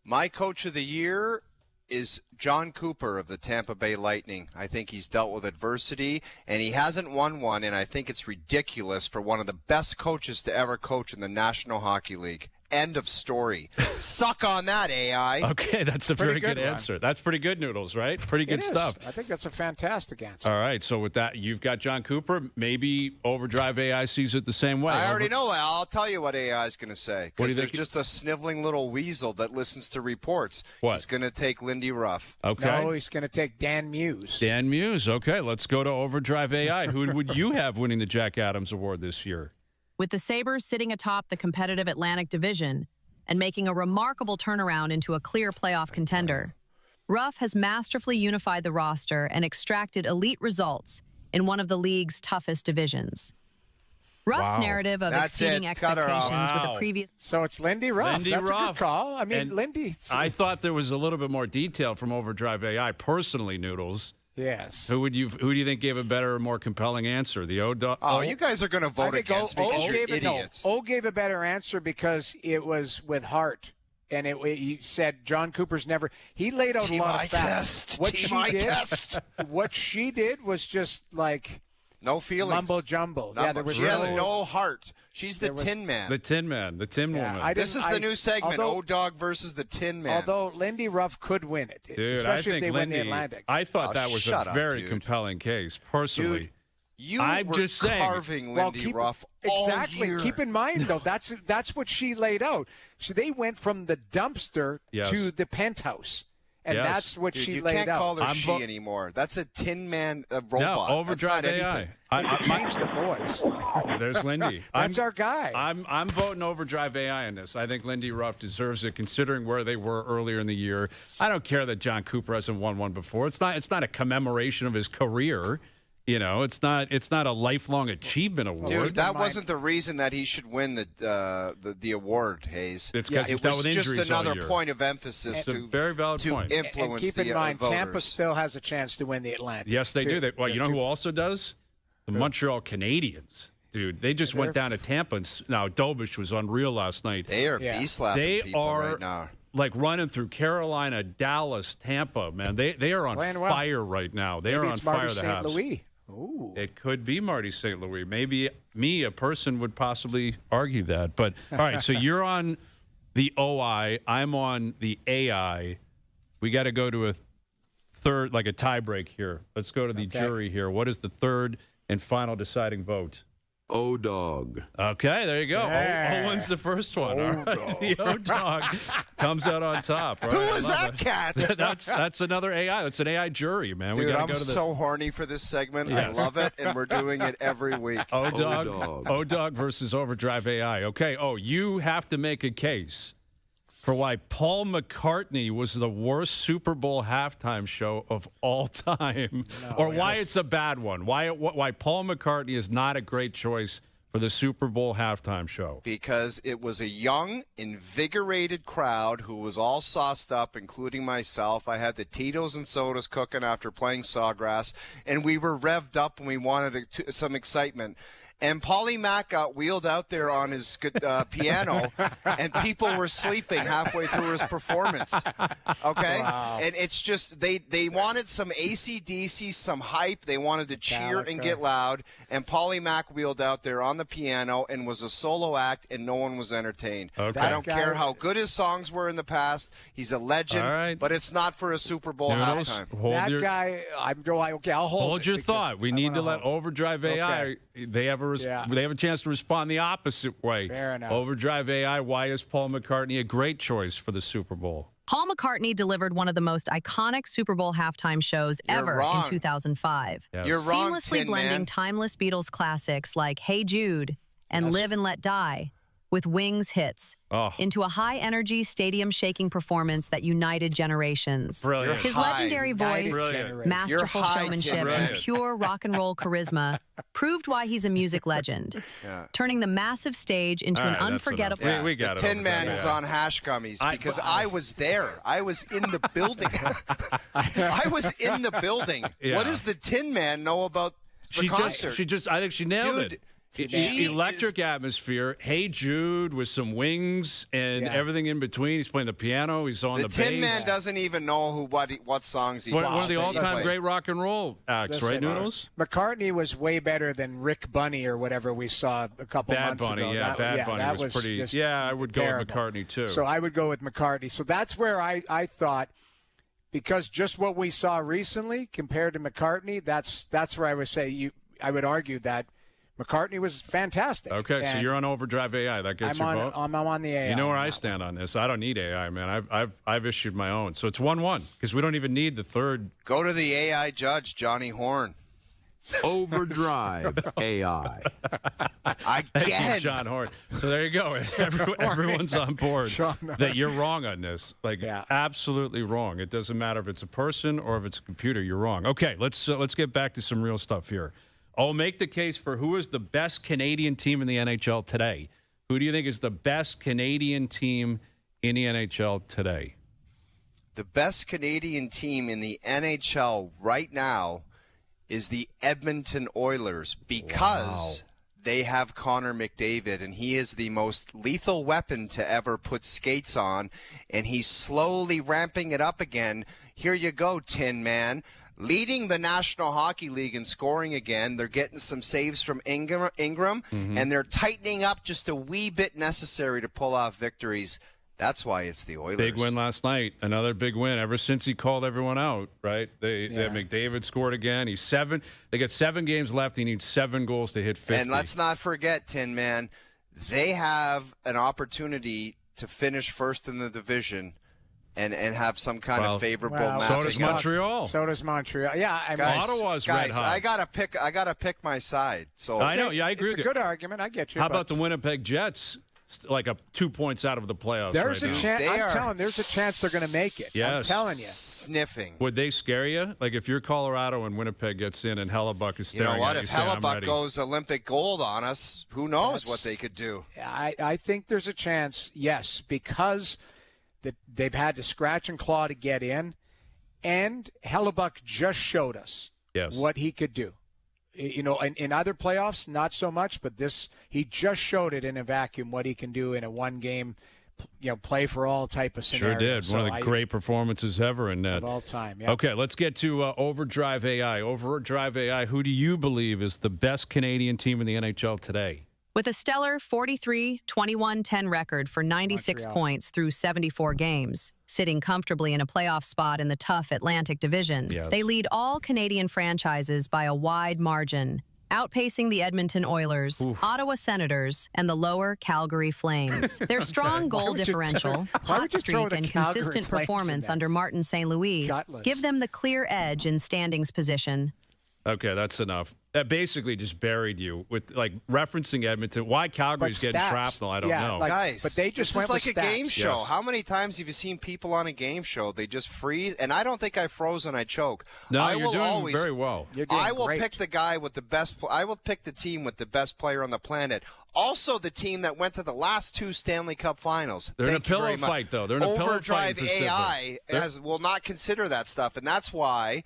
My Coach of the Year is John Cooper of the Tampa Bay Lightning. I think he's dealt with adversity, and he hasn't won one, and I think it's ridiculous for one of the best coaches to ever coach in the National Hockey League. End of story. Suck on that, AI. Okay, that's a very good answer. That's pretty good, Noodles, right? Pretty good stuff. I think that's a fantastic answer. All right, so with that, you've got John Cooper. Maybe Overdrive AI sees it the same way. I already know. I'll tell you what AI is going to say. Because there's just a sniveling little weasel that listens to reports. What? He's going to take Lindy Ruff. Okay. No, he's going to take Dan Muse. Dan Muse. Okay, let's go to Overdrive AI. Who would you have winning the Jack Adams Award this year? With the Sabres sitting atop the competitive Atlantic Division and making a remarkable turnaround into a clear playoff contender, Ruff has masterfully unified the roster and extracted elite results in one of the league's toughest divisions. Ruff's narrative of exceeding expectations with a previous... So it's Lindy Ruff. That's a good call. I mean, and Lindy... I thought there was a little bit more detail from Overdrive AI, personally, Noodles. Yes. Who do you think gave a better, more compelling answer? The O-Dog? Oh, you guys are going to vote against me because you're idiots. O gave a better answer because it was with heart. And he said John Cooper's never... He laid out a lot of facts. What she did was just like... No feelings. Mumbo jumbo. Yeah, there was she has no heart. She's the Tin Man. The Tin Man. The Tin Woman. This is the new segment, O-Dog versus the Tin Man. Although Lindy Ruff could win it. Dude, especially if they win the Atlantic. I thought that was a very compelling case, personally. Dude, I'm were just saying. Carving Lindy Ruff all year. Keep in mind, though, that's what she laid out. So they went from the dumpster to the penthouse. And that's what she laid out. You can't call her she anymore. That's a Tin Man robot. No, Overdrive AI. I changed the voice. There's Lindy. That's our guy. I'm voting Overdrive AI on this. I think Lindy Ruff deserves it, considering where they were earlier in the year. I don't care that John Cooper hasn't won one before. It's not a commemoration of his career. You know, it's not a lifelong achievement award. Dude, that wasn't the reason that he should win the award, Hayes. It's because it was just another point of emphasis to very valid point. Influence and keep in mind, voters. Tampa still has a chance to win the Atlantic. Yes, they do. Well, you know who also does? The Montreal Canadiens. Dude, they just went down to Tampa. Now, Dobish was unreal last night. They are beast-slapping people right now. Like running through Carolina, Dallas, Tampa, man. They are on fire right now. They are on fire. The Habs. Louis. Ooh. It could be Marty St. Louis. Maybe a person would possibly argue that. But all right, so you're on the OI. I'm on the AI. We got to go to a third, like a tie break here. Let's go to the jury here. What is the third and final deciding vote? O-Dog. Okay, there you go. Yeah. Owen's the first one. All right. The O-Dog comes out on top. Right? Who was that cat? That's another AI. That's an AI jury, man. Dude, I'm so horny for this segment. Yes. I love it, and we're doing it every week. O-Dog versus Overdrive AI. Okay, you have to make a case for why Paul McCartney was the worst Super Bowl halftime show of all time, why it's a bad one. Why Paul McCartney is not a great choice for the Super Bowl halftime show. Because it was a young, invigorated crowd who was all sauced up, including myself. I had the Tito's and sodas cooking after playing Sawgrass, and we were revved up and we wanted some excitement. and Paulie Mack got wheeled out there on his piano, and people were sleeping halfway through his performance. Okay? Wow. And it's just, they wanted some AC/DC, some hype. They wanted to cheer and get loud, and Paulie Mack wheeled out there on the piano and was a solo act, and no one was entertained. Okay. I don't care how good his songs were in the past. He's a legend, but it's not for a Super Bowl Noodles, halftime. Guy, I'll hold your thought. We need to let Overdrive AI. They have a chance to respond the opposite way. Fair enough. Overdrive AI. Why is Paul McCartney a great choice for the Super Bowl? Paul McCartney delivered one of the most iconic Super Bowl halftime shows ever in 200005. Yes. You're wrong, Seamlessly Tin blending Man. timeless Beatles classics like Hey Jude and Live and Let Die with Wings hits into a high-energy, stadium-shaking performance that united generations. Brilliant. His legendary voice, masterful You're high, showmanship, Tim. and Brilliant. pure rock and roll charisma proved why he's a music legend, turning the massive stage into All an right, that's unforgettable... enough. We got the it. Tin Man Overdrive is AI. on hash gummies because I was there. I was in the building. I was in the building. Yeah. What does the Tin Man know about the concert? I think she nailed Dude, it. she Electric atmosphere. Hey Jude with some wings and everything in between. He's playing the piano. He's on the bass. Tin Man doesn't even know what songs he One plays. of the all-time great rock and roll acts, right, Noodles? McCartney was way better than Rick Bunny or whatever we saw a couple Bad months Bunny, ago. yeah, Bad Bunny that was pretty. just Yeah, I would go with terrible. McCartney too. So I would go with McCartney. So that's where I thought, because just what we saw recently compared to McCartney, that's where I would say I would argue that McCartney was fantastic. Okay, so And you're on Overdrive AI. That gets your vote. I'm on the AI. You know where on I that stand on this. I don't need AI, man. I've issued my own. So it's 1-1 because we don't even need the third. Go to the AI judge, Johnny Horn. Overdrive AI. Thank you, Again. John Horn. So there you go. Everyone's on board that you're wrong on this. Absolutely wrong. It doesn't matter if it's a person or if it's a computer. You're wrong. Okay, let's get back to some real stuff here. I'll make the case for who is the best Canadian team in the NHL today. Who do you think is the best Canadian team in the NHL today? The best Canadian team in the NHL right now is the Edmonton Oilers because they have Connor McDavid, and he is the most lethal weapon to ever put skates on, and he's slowly ramping it up again. Here you go, Tin Man. Leading the National Hockey League in scoring again. They're getting some saves from Ingram, and they're tightening up just a wee bit necessary to pull off victories. That's why it's the Oilers. Big win last night. Another big win. Ever since he called everyone out, right? McDavid scored again. They got 7 games left. He needs 7 goals to hit 50. And let's not forget, Tin Man, they have an opportunity to finish first in the division and have some kind of favorable mapping. So does Montreal. So does Montreal. Yeah, I mean, Ottawa's red hot. I gotta pick my side. So I know. Yeah, I agree it's with a you. good argument. I get you. How about the Winnipeg Jets? Like 2 points out of the playoffs. There's right a now. chance. They I'm are telling. There's a chance they're going to make it. Yes. I'm telling you. sniffing. Would they scare you? Like if you're Colorado and Winnipeg gets in and Hellebuck is You staring know what? at If you saying, "I'm Hellebuck ready." goes Olympic gold on us, who knows what they could do? I think there's a chance. Yes, because they've had to scratch and claw to get in, and Hellebuck just showed us what he could do. You know, in other playoffs, not so much, but he just showed it in a vacuum what he can do in a one-game, play for all type of scenario. Sure did. One of the great performances ever in that. Of all time, yeah. Okay, let's get to Overdrive AI. Overdrive AI, who do you believe is the best Canadian team in the NHL today? With a stellar 43-21-10 record for 96 points through 74 games, sitting comfortably in a playoff spot in the tough Atlantic Division, they lead all Canadian franchises by a wide margin, outpacing the Edmonton Oilers, Ottawa Senators, and the lower Calgary Flames. Their strong goal differential, hot streak, and consistent performance under Martin St. Louis give them the clear edge in standings position. Okay, that's enough. That basically just buried you with referencing Edmonton. Why Calgary's getting shrapnel, I don't know. Guys, but they just this is went like with a stats. game show. Yes. How many times have you seen people on a game show? They just freeze, and I don't think I froze and I choke. No, I you're will doing always, very well. You're doing I will great. pick the guy with the best. I will pick the team with the best player on the planet. Also, the team that went to the last 2 Stanley Cup Finals. They're in a Thank you very pillow much. fight, though. They're in a pillow fight Overdrive in Pacific. AI will not consider that stuff, and that's why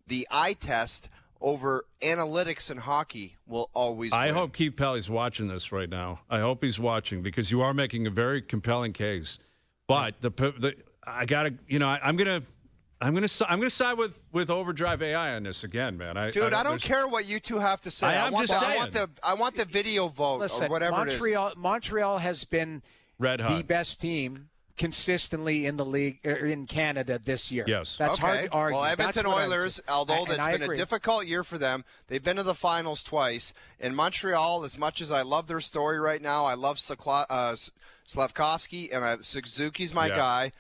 the eye test over analytics in hockey will always win. I hope Keith Pelly's watching this right now. I hope he's watching because you are making a very compelling case. But I gotta, I'm gonna side with Overdrive AI on this again, man. I don't care what you two have to say. I want the video vote. Listen, or whatever it is. Montreal has been Red hot. the best team consistently in the league in Canada this year. Yes. That's hard to argue. Well, Edmonton Oilers, although that's been a difficult year for them, they've been to the finals twice. In Montreal, as much as I love their story right now, I love Slavkovsky, and Suzuki's my guy.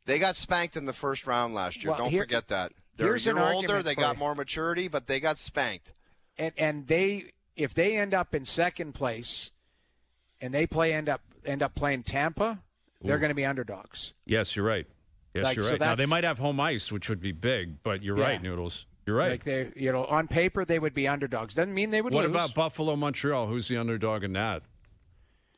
They got spanked in the first round last year. Don't forget that. They're a year older. They got more maturity, but they got spanked. And if they end up in second place and they end up playing Tampa, they're going to be underdogs. Yes, you're right. Yes, you're right. So now they might have home ice, which would be big, but you're right, Noodles. You're right. Like on paper they would be underdogs. Doesn't mean they would lose. What about Buffalo, Montreal? Who's the underdog in that?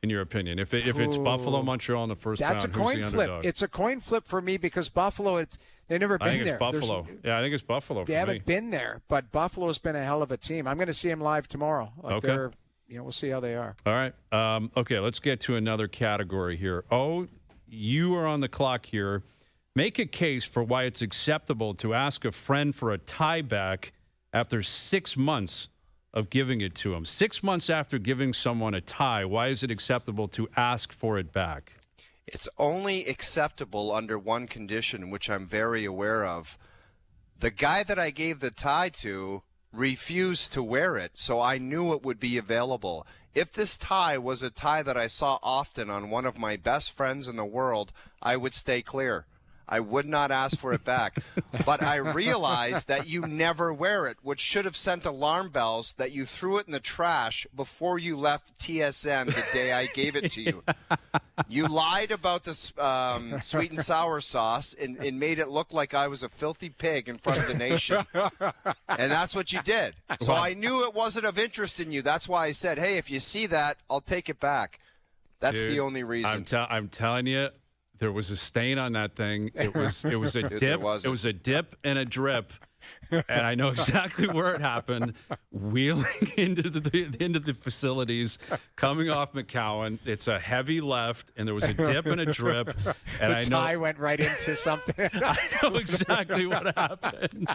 In your opinion, if it's Buffalo, Montreal in the first round, that's a coin flip. It's a coin flip for me because Buffalo, they've never been there. I think it's Buffalo. I think it's Buffalo. They haven't been there, but Buffalo's been a hell of a team. I'm going to see them live tomorrow. Okay. We'll see how they are. All right. Okay, let's get to another category here. You are on the clock here. Make a case for why it's acceptable to ask a friend for a tie back after 6 months of giving it to him. 6 months after giving someone a tie, why is it acceptable to ask for it back? It's only acceptable under one condition, which I'm very aware of. The guy that I gave the tie to refused to wear it, so I knew it would be available. If this tie was a tie that I saw often on one of my best friends in the world, I would stay clear. I would not ask for it back. But I realized that you never wear it, which should have sent alarm bells that you threw it in the trash before you left TSN the day I gave it to you. You lied about the sweet and sour sauce and made it look like I was a filthy pig in front of the nation. And that's what you did. So I knew it wasn't of interest in you. That's why I said, hey, if you see that, I'll take it back. That's the only reason. I'm telling you. There was a stain on that thing. It was a dip. It was a dip and a drip, and I know exactly where it happened. Wheeling into the facilities, coming off McCowan. It's a heavy left, and there was a dip and a drip. And the tie went right into something. I know exactly what happened.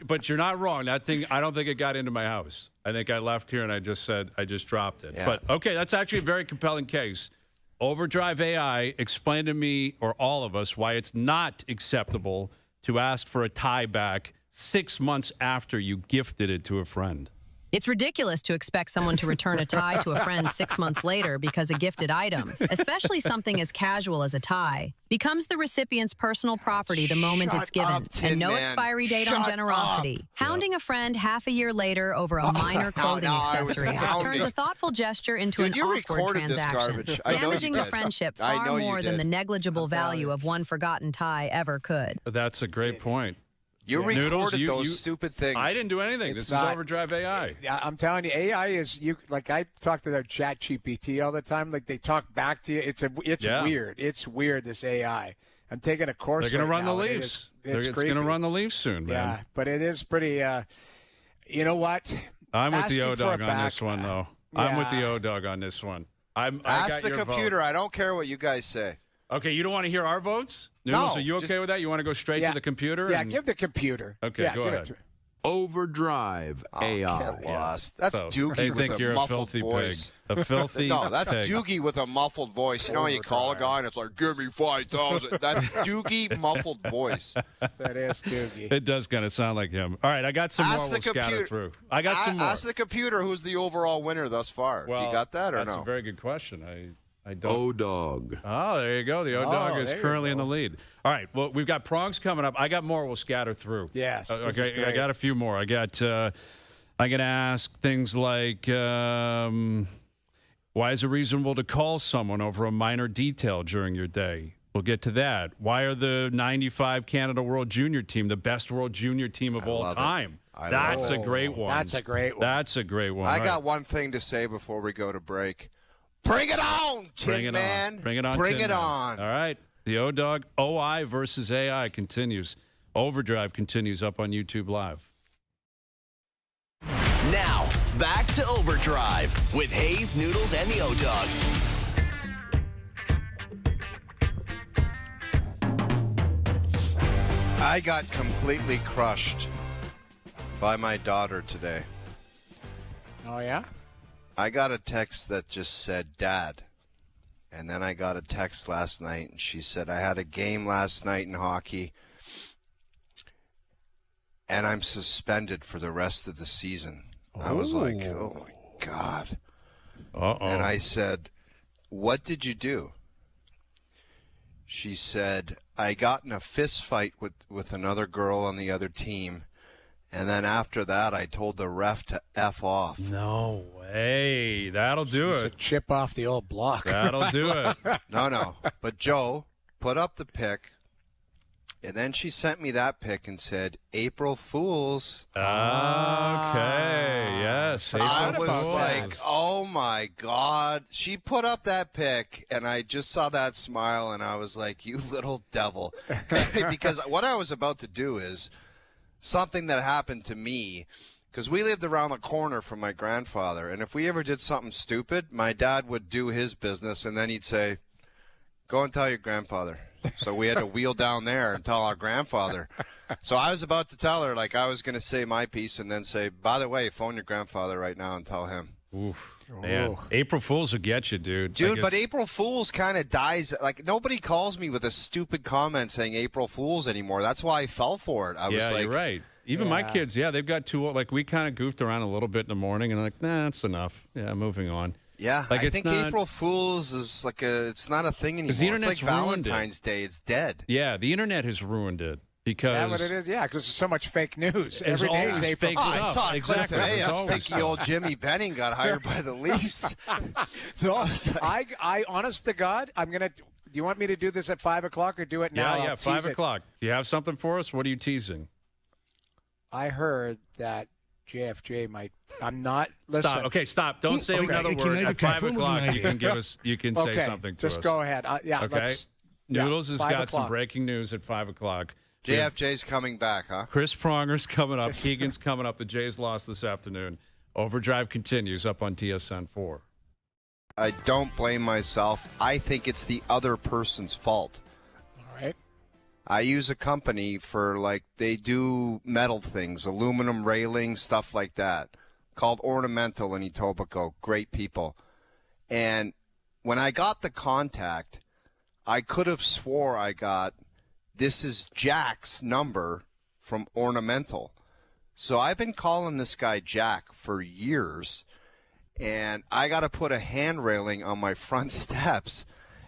But you're not wrong. That thing, I don't think it got into my house. I think I left here and I just dropped it. Yeah. But okay, that's actually a very compelling case. Overdrive AI, explain to me or all of us why it's not acceptable to ask for a tie back 6 months after you gifted it to a friend. It's ridiculous to expect someone to return a tie to a friend 6 months later because a gifted item, especially something as casual as a tie, becomes the recipient's personal property the moment it's given, and no expiry date on generosity. Hounding a friend half a year later over a minor clothing accessory turns a thoughtful gesture into an awkward transaction, damaging the friendship far more than the negligible value of one forgotten tie ever could. That's a great point. You recorded those stupid things. I didn't do anything. This is Overdrive AI. Yeah, I'm telling you, AI is like I talk to their Chat GPT all the time. Like they talk back to you. It's weird. It's weird. This AI. I'm taking a course. They're going to run the Leafs. It's going to run the Leafs soon, man. Yeah, but it is pretty. You know what? I'm with the O-Dog on this one, though. Yeah. I'm with the O-Dog on this one. Ask the computer. Vote. I don't care what you guys say. Okay, you don't want to hear our votes? Noodles, are you okay with that? You want to go straight to the computer? Yeah, give the computer. Okay, go ahead. Overdrive AI. Get lost. That's Doogie with a muffled voice. A filthy No, that's pig. Doogie with a muffled voice. You know how you call a guy and it's like, give me 5,000. That's Doogie muffled voice. That is Doogie. It does kind of sound like him. All right, I got some more we'll scatter through. I got some more. Ask the computer who's the overall winner thus far. Well, you got that or no? That's a very good question. I don't. O-Dog. Oh, there you go. The O-Dog is currently in the lead. All right. Well, we've got prongs coming up. I got more. We'll scatter through. Yes. Okay. I got a few more. I'm going to ask things like, why is it reasonable to call someone over a minor detail during your day? We'll get to that. Why are the 95 Canada World Junior team the best World Junior team of all time? That's a great one. That's a great one. That's a great one. I got one thing to say before we go to break. Bring it on, Tin Man. Bring it on. Bring it on. All right. The O-Dog OI versus AI continues. Overdrive continues up on YouTube Live. Now, back to Overdrive with Hayes, Noodles, and the O-Dog. I got completely crushed by my daughter today. Oh, yeah? I got a text that just said, Dad. And then I got a text last night, and she said, I had a game last night in hockey, and I'm suspended for the rest of the season. I was like, oh, my God. Uh-oh. And I said, what did you do? She said, I got in a fist fight with another girl on the other team, and then after that, I told the ref to F off. No way. That'll do It's a it. chip off the old block. That'll do it. No. But Joe put up the pic, and then she sent me that pic and said, April Fools. Okay. Yes. I April was Fools. like, oh, my God. She put up that pic, and I just saw that smile, and I was like, you little devil. Because what I was about to do is something that happened to me, because we lived around the corner from my grandfather, and if we ever did something stupid, my dad would do his business, and then he'd say, go and tell your grandfather. So we had to wheel down there and tell our grandfather. So I was about to tell her, like, I was going to say my piece and then say, by the way, phone your grandfather right now and tell him. Oof. Man, April Fools will get you, dude. Dude, Like, but April Fools kind of dies. Like, nobody calls me with a stupid comment saying April Fools anymore. That's why I fell for it. I was like, you're right. Even my kids, they've got two. Like, we kind of goofed around a little bit in the morning, and I'm like, nah, that's enough. Yeah, moving on. yeah, Like, I it's think not- April Fools is like it's not a thing anymore. the It's like internet's ruined it. Valentine's Day. It's dead. Yeah, the internet has ruined it because Is that what it is? Yeah, because there's so much fake news. There's Every day is always April fake Oh, I stuff. saw a Exactly. clip today. There's I was always thinking stuff. old Jimmy Benning got hired by the Leafs. So I was like, I honest to God, I'm going to. Do you want me to do this at 5 o'clock or do it now? Yeah, I'll 5 tease it. o'clock. Do you have something for us? What are you teasing? I heard that JFJ might. I'm not. Listen. Stop. Okay, stop. Don't say Okay, another can word. I At 5 confirm or o'clock, deny you it? can give us. You can say Okay, something to just us. go ahead. Yeah. Okay. Let's, Noodles has 5 got some o'clock. breaking news at 5 o'clock. JFJ's coming back, huh? Chris Pronger's coming up. Keegan's coming up. The Jays lost this afternoon. Overdrive continues up on TSN 4. I don't blame myself. I think it's the other person's fault. All right. I use a company for, like, they do metal things, aluminum railing, stuff like that, called Ornamental in Etobicoke. Great people. And when I got the contact, I could have swore I got, this is Jack's number from Ornamental. So I've been calling this guy Jack for years, and I got to put a hand railing on my front steps.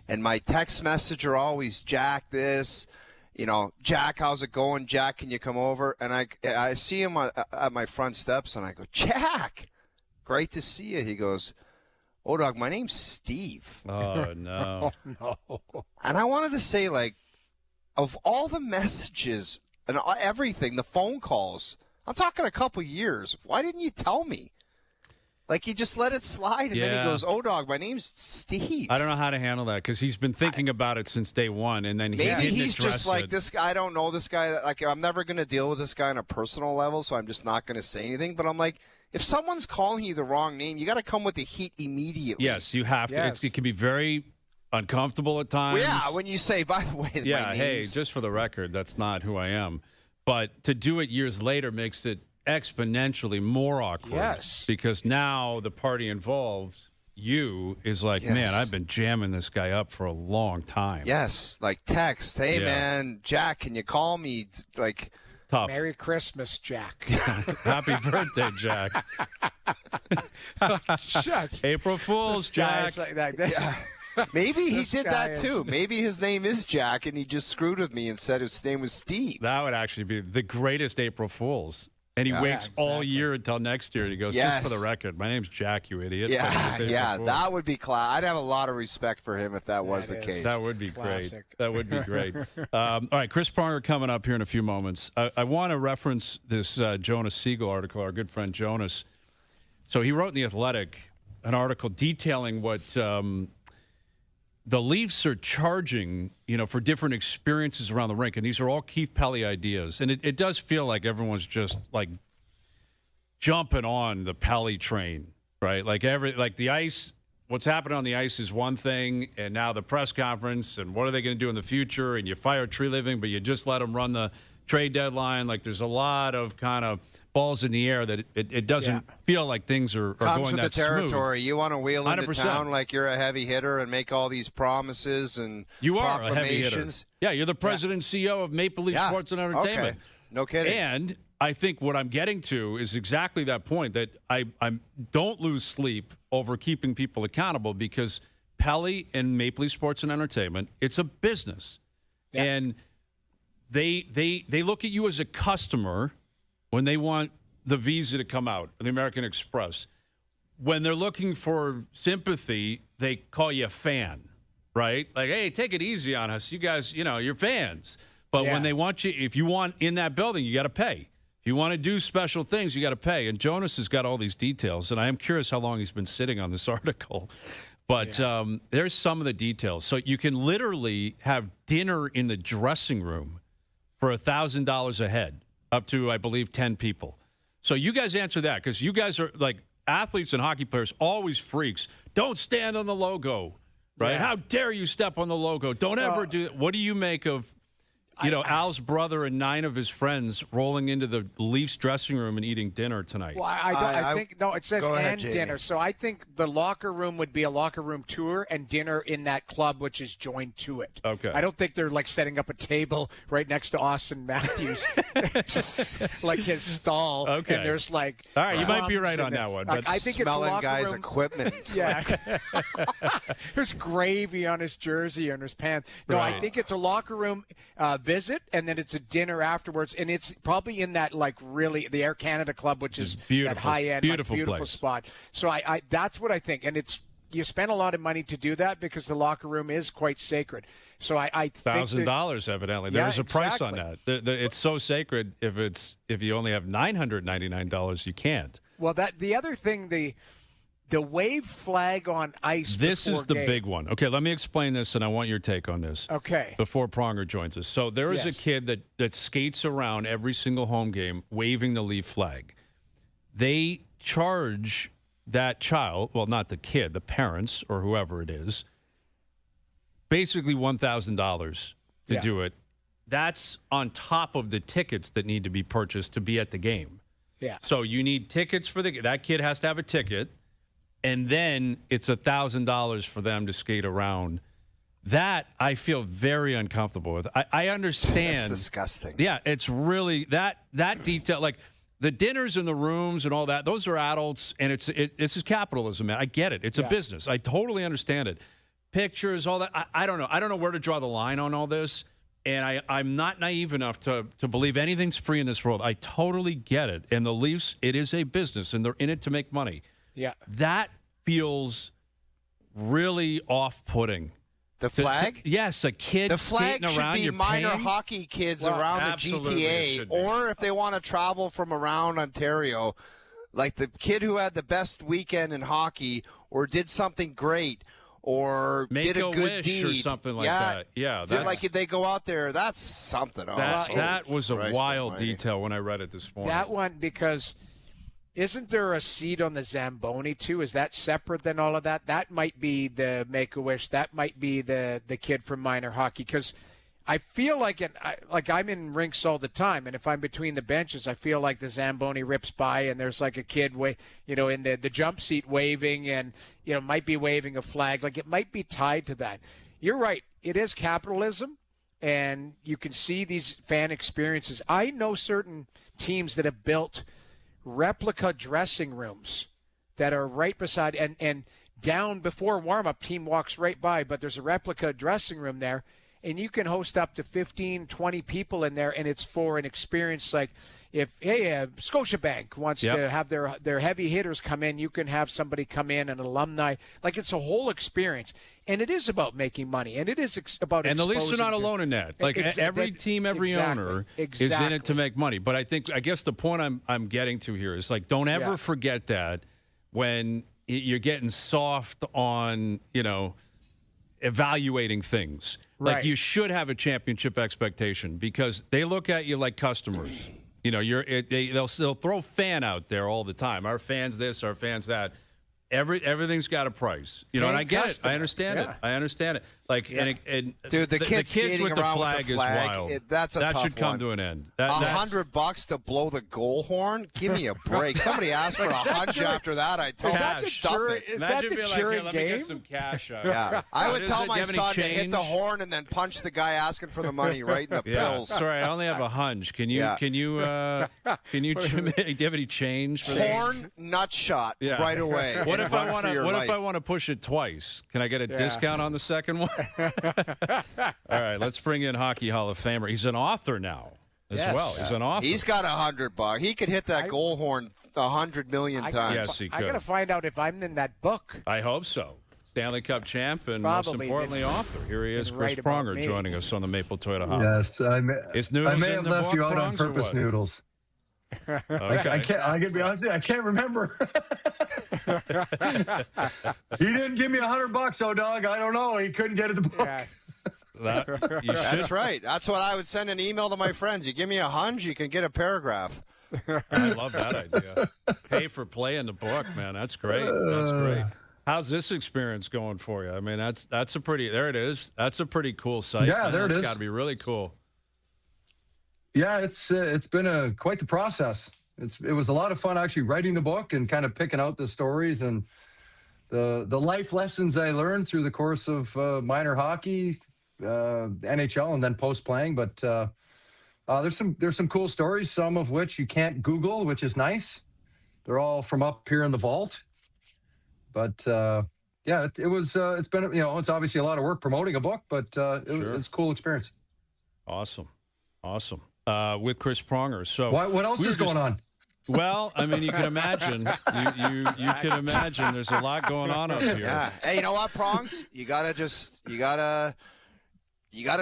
And my text message are always, Jack this, you know, Jack, how's it going? Jack, can you come over? And I see him at my front steps, and I go, Jack, great to see you. He goes, oh, dog, my name's Steve. Oh, no. No. And I wanted to say, like, of all the messages and everything, the phone calls, I'm talking a couple years, why didn't you tell me? Like, he just let it slide, and then he Yeah. goes, oh, dog, my name's Steve. I don't know how to handle that because he's been thinking about it since day one, and then he Maybe didn't he's address just like it. this guy. I don't know this guy. Like, I'm never going to deal with this guy on a personal level, so I'm just not going to say anything. But I'm like, if someone's calling you the wrong name, you got to come with the heat immediately. Yes, you have to. Yes. It can be very uncomfortable at times. Well, yeah, when you say, by the way, Yeah, my hey, name's... just for the record, that's not who I am. But to do it years later makes it exponentially more awkward. Yes. Because now the party involved, you, is like, Yes. man, I've been jamming this guy up for a long time. Yes, like text. Hey, Yeah. man, Jack, can you call me? Like, Tough. Merry Christmas, Jack. Happy birthday, Jack. Just April Fool's, this guy's Jack. like that. maybe he This did guy that is- too. Maybe his name is Jack, and he just screwed with me and said his name was Steve. That would actually be the greatest April Fool's. And he waits all year until next year. And he goes, just for the Yes. record, my name's Jack, you idiot. Yeah, But it's April yeah, Fool's. that would be class. I'd have a lot of respect for him if that was the is. case. That would be great. Classic. That would be great. All right, Chris Pronger coming up here in a few moments. I want to reference this Jonas Siegel article, our good friend Jonas. So he wrote in The Athletic an article detailing what the Leafs are charging, for different experiences around the rink. And these are all Keith Pelly ideas. And it does feel like everyone's just like jumping on the Pelly train, right? Like the ice, what's happening on the ice is one thing, and now the press conference, and what are they going to do in the future? And you fire Tree Living, but you just let them run the trade deadline. Like there's a lot of kind of balls in the air that it doesn't feel like things are Comes going with that the territory. smooth. You want to wheel into 100%. town like you're a heavy hitter and make all these promises and you are a heavy hitter. proclamations. Yeah, you're the president and CEO of Maple Leaf Sports and Entertainment. Okay. No kidding. And I think what I'm getting to is exactly that point, that I don't lose sleep over keeping people accountable, because Pelly and Maple Leaf Sports and Entertainment, it's a business. Yeah. And they look at you as a customer when they want the Visa to come out, the American Express. When they're looking for sympathy, they call you a fan, right? Like, hey, take it easy on us. You guys, you're fans. But when they want you, if you want in that building, you got to pay. If you want to do special things, you got to pay. And Jonas has got all these details, and I am curious how long he's been sitting on this article. But there's some of the details. So you can literally have dinner in the dressing room for $1,000 a head, up to, I believe, 10 people. So you guys answer that, because you guys are like athletes and hockey players, always freaks. Don't stand on the logo, right? Yeah. How dare you step on the logo? Don't ever do that. What do you make of Al's brother and 9 of his friends rolling into the Leafs dressing room and eating dinner tonight? Well, I think it says ahead, dinner. So I think the locker room would be a locker room tour and dinner in that club, which is joined to it. Okay. I don't think they're like setting up a table right next to Austin Matthews, like his stall. Okay. And there's like, all right, you might be right on that one. Like, but I think it's a locker guys' room equipment. Yeah. There's gravy on his jersey and his pants. No, Right. I think it's a locker room visit, and then it's a dinner afterwards, and it's probably in that like really the Air Canada Club, which is that high end, beautiful spot. So I that's what I think, and you spend a lot of money to do that because the locker room is quite sacred. So I think $1,000 evidently. There's a price on that. It's so sacred. If you only have $999, you can't. Well, the other thing, the wave flag on ice. This is the game. big one. Okay, let me explain this, and I want your take on this. Okay. Before Pronger joins us. So there is a kid that skates around every single home game waving the Leaf flag. They charge that child, well, not the kid, the parents or whoever it is, basically $1,000 to do it. That's on top of the tickets that need to be purchased to be at the game. Yeah. So you need tickets for that kid has to have a ticket. And then it's $1,000 for them to skate around. That I feel very uncomfortable with. I understand. That's disgusting. Yeah, it's really that detail. Like the dinners and the rooms and all that. Those are adults, and this is capitalism, man. I get it. It's a business. I totally understand it. Pictures, all that. I don't know. I don't know where to draw the line on all this. And I'm not naive enough to believe anything's free in this world. I totally get it. And the Leafs, it is a business, and they're in it to make money. Yeah, that feels really off-putting. The flag? Yes, a kid the flag skating around. Should be minor hockey kids around the GTA, or if they want to travel from around Ontario, like the kid who had the best weekend in hockey, or did something great, or make did a good wish deed or something like that. Yeah, like if they go out there, that's something else. That was a wild detail when I read it this morning. That one, because isn't there a seat on the Zamboni too? Is that separate than all of that? That might be the Make-A-Wish. That might be the kid from minor hockey. Because I feel like I'm in rinks all the time, and if I'm between the benches, I feel like the Zamboni rips by, and there's like a kid in the jump seat waving, and might be waving a flag. Like it might be tied to that. You're right. It is capitalism, and you can see these fan experiences. I know certain teams that have built replica dressing rooms that are right beside and down before warm-up, team walks right by, but there's a replica dressing room there, and you can host up to 15, 20 people in there, and it's for an experience. Like if Scotiabank wants to have their heavy hitters come in, you can have somebody come in, an alumni. Like it's a whole experience. And it is about making money, and it is about and the Leafs are not alone in that. Like every team, every owner is in it to make money. But I guess the point I'm getting to here is like, don't ever forget that when you're getting soft on evaluating things. Like you should have a championship expectation because they look at you like customers. You know, they'll still throw fan out there all the time. Our fans this, our fans that. Everything's got a price, you know, and I get it. I understand it. I understand it. Like, and dude, the kids with the flag with the is wild. That's a that tough should come one. to an end. $100 to blow the goal horn? Give me a break. Somebody asked for a hunch after that. I told them stuff it. Imagine being like, here, let me get some cash. Yeah, I would tell my son to hit the horn and then punch the guy asking for the money right in the pills. Sorry, I only have a hunch. Can you do you have any change for horn nut shot right away? What if I want to push it twice? Can I get a discount on the second one? All right, let's bring in Hockey Hall of Famer. He's an author now as well. He's an author. He's got $100. He could hit that goal horn 100 million times. Yes, he could. I got to find out if I'm in that book. I hope so. Stanley Cup champ and most importantly, author. Here he is, Chris Pronger, joining us on the Maple Toyota Hotline. Yes, I may have left you out on purpose, Noodles. Okay. I can be honest with you, I can't remember. He didn't give me $100, oh dog. I don't know. He couldn't get it the book. Yeah. That's right. That's what I would send an email to my friends. You give me a hunch, you can get a paragraph. I love that idea. Pay for play in the book, man. That's great. That's great. How's this experience going for you? I mean, that's a pretty. There it is. That's a pretty cool site. Yeah, there it is. It's got to be really cool. Yeah, it's been quite the process. It was a lot of fun actually writing the book and kind of picking out the stories and the life lessons I learned through the course of minor hockey, NHL, and then post playing. But there's some cool stories, some of which you can't Google, which is nice. They're all from up here in the vault. But yeah, it's been it's obviously a lot of work promoting a book, but it's a cool experience. Awesome. With Chris Pronger. So what else is going on? Well, I mean, you can imagine. You can imagine. There's a lot going on up here. Yeah. Hey, you know what, Prongs? You gotta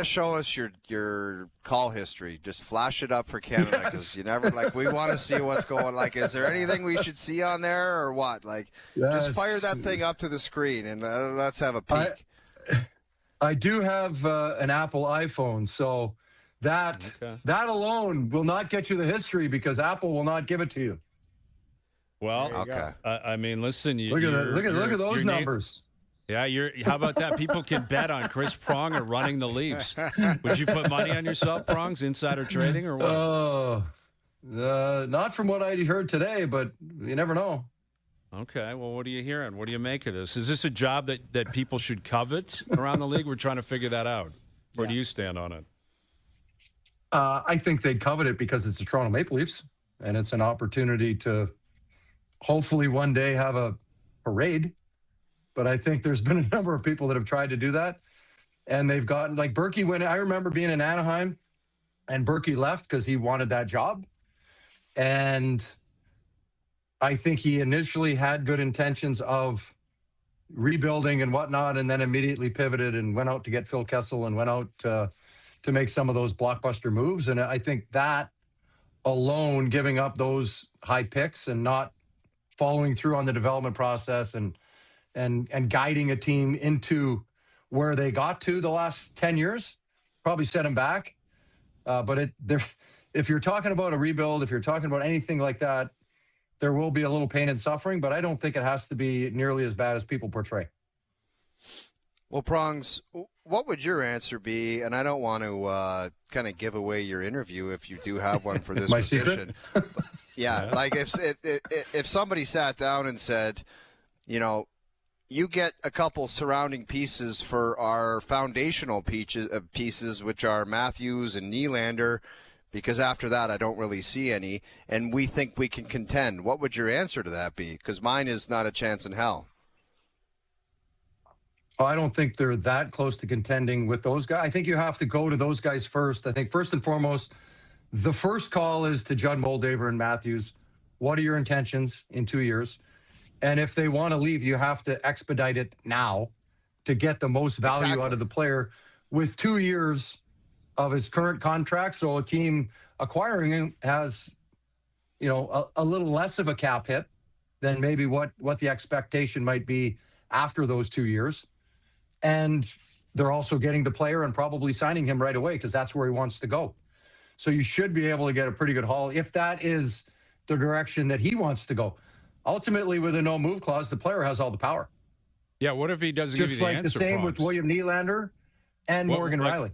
show us your call history. Just flash it up for Canada because you never we want to see what's going. Like, is there anything we should see on there or what? Like, just fire that thing up to the screen and let's have a peek. I do have an Apple iPhone, so. That alone will not get you the history because Apple will not give it to you. Well, okay. I mean, listen, look at those numbers. Yeah, how about that? People can bet on Chris Pronger running the Leafs. Would you put money on yourself, Prongs, insider trading or what? Not from what I heard today, but you never know. Okay, well, what are you hearing? What do you make of this? Is this a job that people should covet around the league? We're trying to figure that out. Where do you stand on it? I think they'd covet it because it's the Toronto Maple Leafs, and it's an opportunity to hopefully one day have a parade. But I think there's been a number of people that have tried to do that, and they've gotten like Berkey. When I remember being in Anaheim, and Berkey left because he wanted that job, and I think he initially had good intentions of rebuilding and whatnot, and then immediately pivoted and went out to get Phil Kessel and went out to make some of those blockbuster moves. And I think that alone, giving up those high picks and not following through on the development process and guiding a team into where they got to the last 10 years, probably set them back. But if you're talking about a rebuild, if you're talking about anything like that, there will be a little pain and suffering, but I don't think it has to be nearly as bad as people portray. Well, Prongs, what would your answer be? And I don't want to kind of give away your interview if you do have one for this My position. secret? Yeah, like if somebody sat down and said, you get a couple surrounding pieces for our foundational pieces, which are Matthews and Nylander, because after that I don't really see any, and we think we can contend. What would your answer to that be? Because mine is not a chance in hell. I don't think they're that close to contending with those guys. I think you have to go to those guys first. I think first and foremost, the first call is to Judd Moldaver and Matthews. What are your intentions in 2 years? And if they want to leave, you have to expedite it now to get the most value out of the player with 2 years of his current contract. So a team acquiring him has, a little less of a cap hit than maybe what the expectation might be after those 2 years. And they're also getting the player and probably signing him right away because that's where he wants to go. So you should be able to get a pretty good haul if that is the direction that he wants to go. Ultimately, with a no-move clause, the player has all the power. Yeah, what if he doesn't give you the answer? Just like the same with William Nylander and Morgan Riley.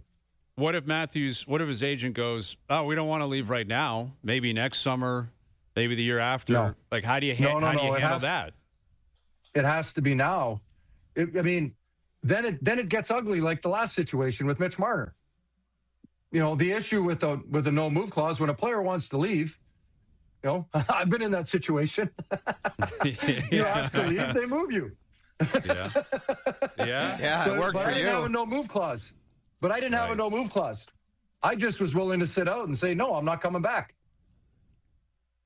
What if his agent goes, oh, we don't want to leave right now, maybe next summer, maybe the year after? No. Like, how do you handle that? It has to be now. Then it gets ugly, like the last situation with Mitch Marner. The issue with a no move clause, when a player wants to leave, I've been in that situation. You ask to leave, they move you. Yeah. Yeah, it worked for you. I didn't have a no move clause. I just was willing to sit out and say, no, I'm not coming back.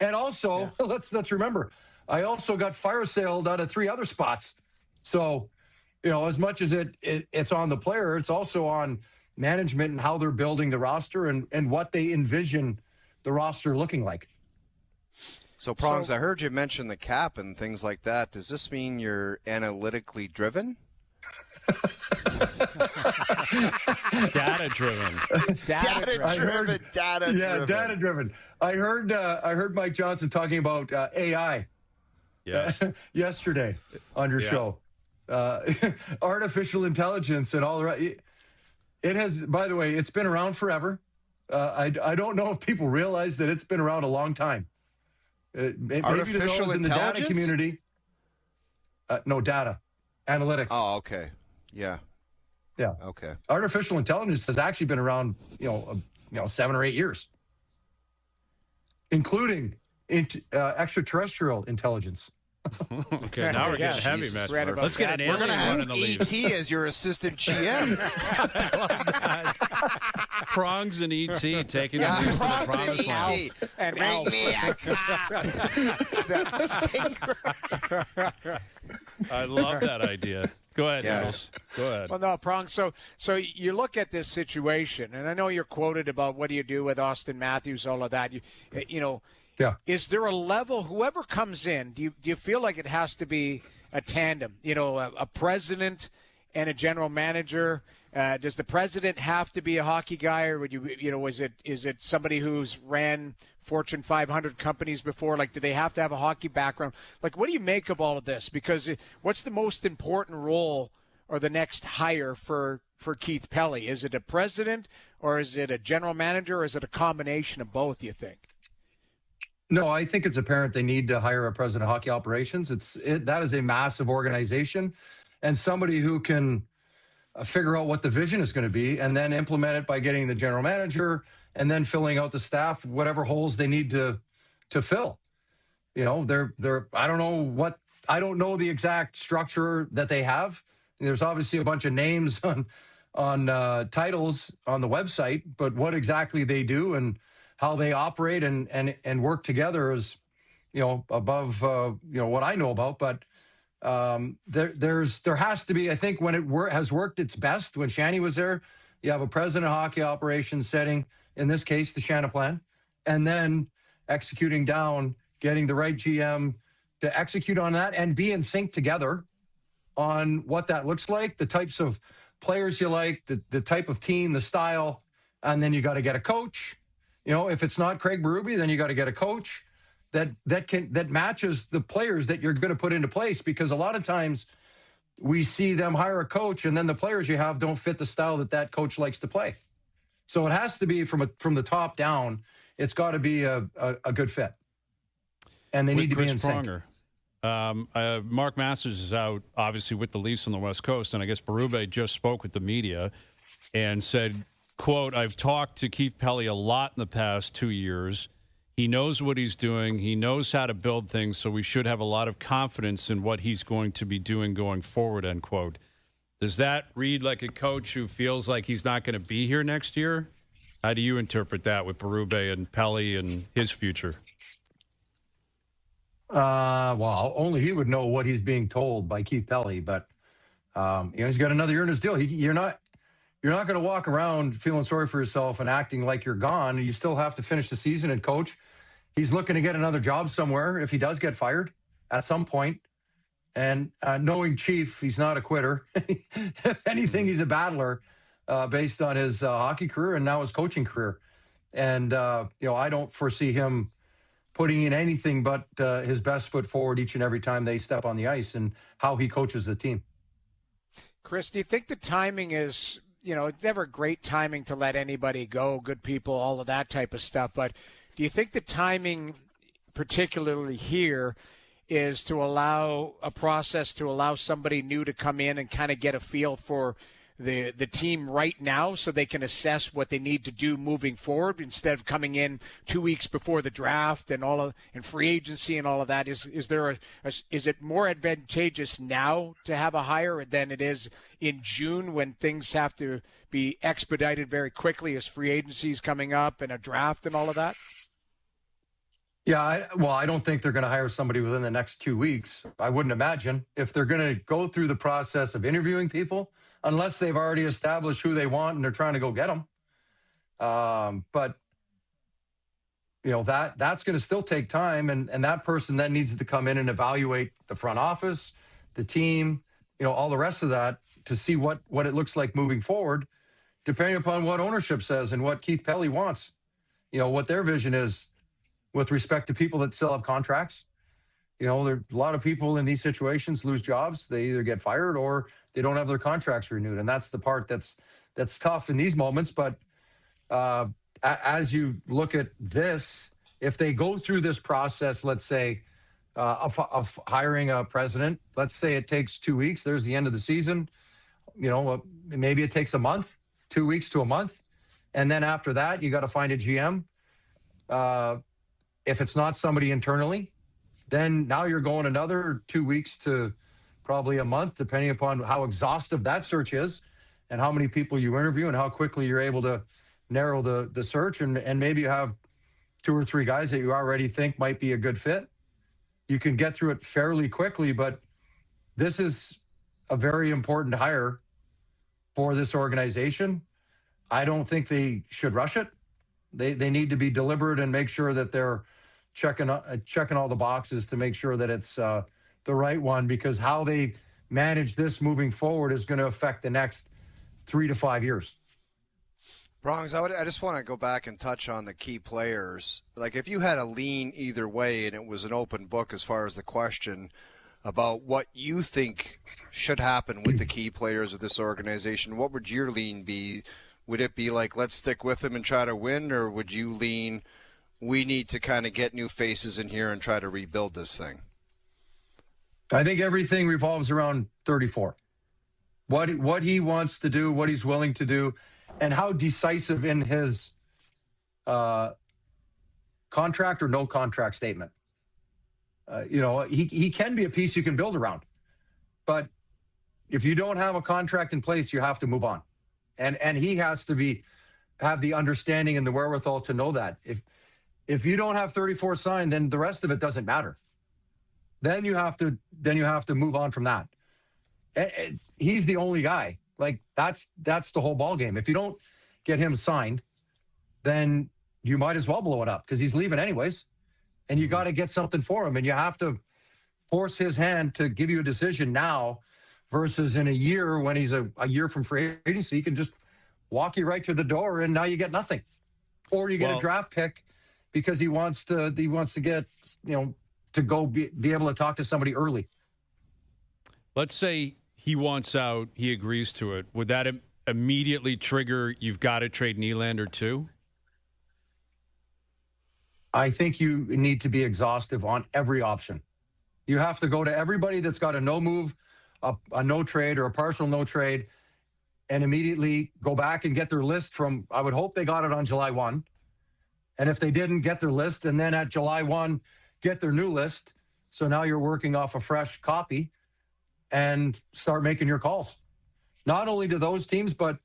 And also, let's remember, I also got fire sailed out of 3 other spots. So, as much as it's on the player, it's also on management and how they're building the roster and what they envision the roster looking like. So, Prongs, I heard you mention the cap and things like that. Does this mean you're analytically driven? Data driven. Yeah, data driven. I heard Mike Johnson talking about AI yesterday on your show. Artificial intelligence and all the right. It has, by the way, it's been around forever. I don't know if people realize that it's been around a long time. Maybe to those in the data community. No, data. Analytics. Oh, okay. Yeah. Okay. Artificial intelligence has actually been around, 7 or 8 years, including extraterrestrial intelligence. Okay, now we're getting heavy, man. Let's get an alien running the league. E.T. as your assistant GM. I love that. Prongs and E.T. taking the news to the promised land. And Bring me a cop. That finger. I love that idea. Go ahead, Yes. Noodles. Go ahead. Well, no, Prong. So you look at this situation, and I know you're quoted about what do you do with Austin Matthews, all of that. Yeah. Is there a level, whoever comes in, do you feel like it has to be a tandem? A president and a general manager. Does the president have to be a hockey guy, or would is it somebody who's ran Fortune 500 companies before? Like, do they have to have a hockey background? Like, what do you make of all of this? Because what's the most important role or the next hire for Keith Pelly? Is it a president, or is it a general manager, or is it a combination of both, you think? No, I think it's apparent they need to hire a president of hockey operations. That is a massive organization, and somebody who can figure out what the vision is going to be and then implement it by getting the general manager and then filling out the staff, whatever holes they need to fill. I don't know the exact structure that they have. There's obviously a bunch of names on titles on the website, but what exactly they do and how they operate and work together is, above what I know about. But there has to be, I think, when it has worked its best, when Shanny was there, you have a president of hockey operations setting, in this case, the Shanna plan, and then executing down, getting the right GM to execute on that and be in sync together on what that looks like, the types of players you like, the type of team, the style, and then you got to get a coach. If it's not Craig Berube, then you got to get a coach that matches the players that you're going to put into place, because a lot of times we see them hire a coach and then the players you have don't fit the style that coach likes to play. So it has to be from the top down. It's got to be a good fit, and they need to be in sync. Mark Masters is out, obviously, with the Leafs on the West Coast, and I guess Berube just spoke with the media and said, quote, "I've talked to Keith Pelly a lot in the past 2 years. He knows what he's doing. He knows how to build things, so we should have a lot of confidence in what he's going to be doing going forward," end quote. Does that read like a coach who feels like he's not going to be here next year? How do you interpret that with Berube and Pelly and his future? Well, only he would know what he's being told by Keith Pelly, but he's got another year in his deal. You're not going to walk around feeling sorry for yourself and acting like you're gone. You still have to finish the season and coach. He's looking to get another job somewhere if he does get fired at some point. And knowing Chief, he's not a quitter. If anything, he's a battler based on his hockey career and now his coaching career. And, I don't foresee him putting in anything but his best foot forward each and every time they step on the ice and how he coaches the team. Chris, do you think the timing is, it's never great timing to let anybody go, good people, all of that type of stuff, but do you think the timing, particularly here, is to allow a process to allow somebody new to come in and kind of get a feel for the team right now so they can assess what they need to do moving forward instead of coming in 2 weeks before the draft and free agency and all of that? Is it more advantageous now to have a hire than it is in June when things have to be expedited very quickly as free agency is coming up and a draft and all of that? Yeah, I don't think they're going to hire somebody within the next 2 weeks. I wouldn't imagine. If they're going to go through the process of interviewing people, unless they've already established who they want and they're trying to go get them. But, that's going to still take time. And that person then needs to come in and evaluate the front office, the team, all the rest of that to see what it looks like moving forward, depending upon what ownership says and what Keith Pelly wants, what their vision is with respect to people that still have contracts. There are a lot of people in these situations lose jobs. They either get fired or they don't have their contracts renewed. And that's the part that's tough in these moments. But as you look at this, if they go through this process, let's say, of hiring a president, let's say it takes 2 weeks, there's the end of the season, maybe it takes a month, 2 weeks to a month. And then after that, you got to find a GM. If it's not somebody internally, then now you're going another 2 weeks to probably a month, depending upon how exhaustive that search is and how many people you interview and how quickly you're able to narrow the search. And maybe you have 2 or 3 guys that you already think might be a good fit. You can get through it fairly quickly, but this is a very important hire for this organization. I don't think they should rush it. They need to be deliberate and make sure that they're checking all the boxes to make sure that it's the right one, because how they manage this moving forward is going to affect the next 3 to 5 years. Prongs, I just want to go back and touch on the key players. Like, if you had a lean either way and it was an open book as far as the question about what you think should happen with the key players of this organization, what would your lean be? Would it be like, let's stick with them and try to win, or would you lean, we need to kind of get new faces in here and try to rebuild this thing? I think everything revolves around 34. What he wants to do, what he's willing to do, and how decisive in his contract or no contract statement. He can be a piece you can build around. But if you don't have a contract in place, you have to move on. And he has to have the understanding and the wherewithal to know that. If you don't have 34 signed, then the rest of it doesn't matter. Then you have to move on from that. And he's the only guy. Like, that's the whole ball game. If you don't get him signed, then you might as well blow it up because he's leaving anyways. And you got to get something for him, and you have to force his hand to give you a decision now versus in a year when he's a year from free agency. He can just walk you right to the door, and now you get nothing. Or you get a draft pick because he wants to get, to go be able to talk to somebody early. Let's say he wants out, he agrees to it. Would that immediately trigger you've got to trade Nylander too? I think you need to be exhaustive on every option. You have to go to everybody that's got a no move, a no trade, or a partial no trade, and immediately go back and get their list from, I would hope they got it on July 1. And if they didn't, get their list, and then at July 1, get their new list. So now you're working off a fresh copy and start making your calls. Not only to those teams, but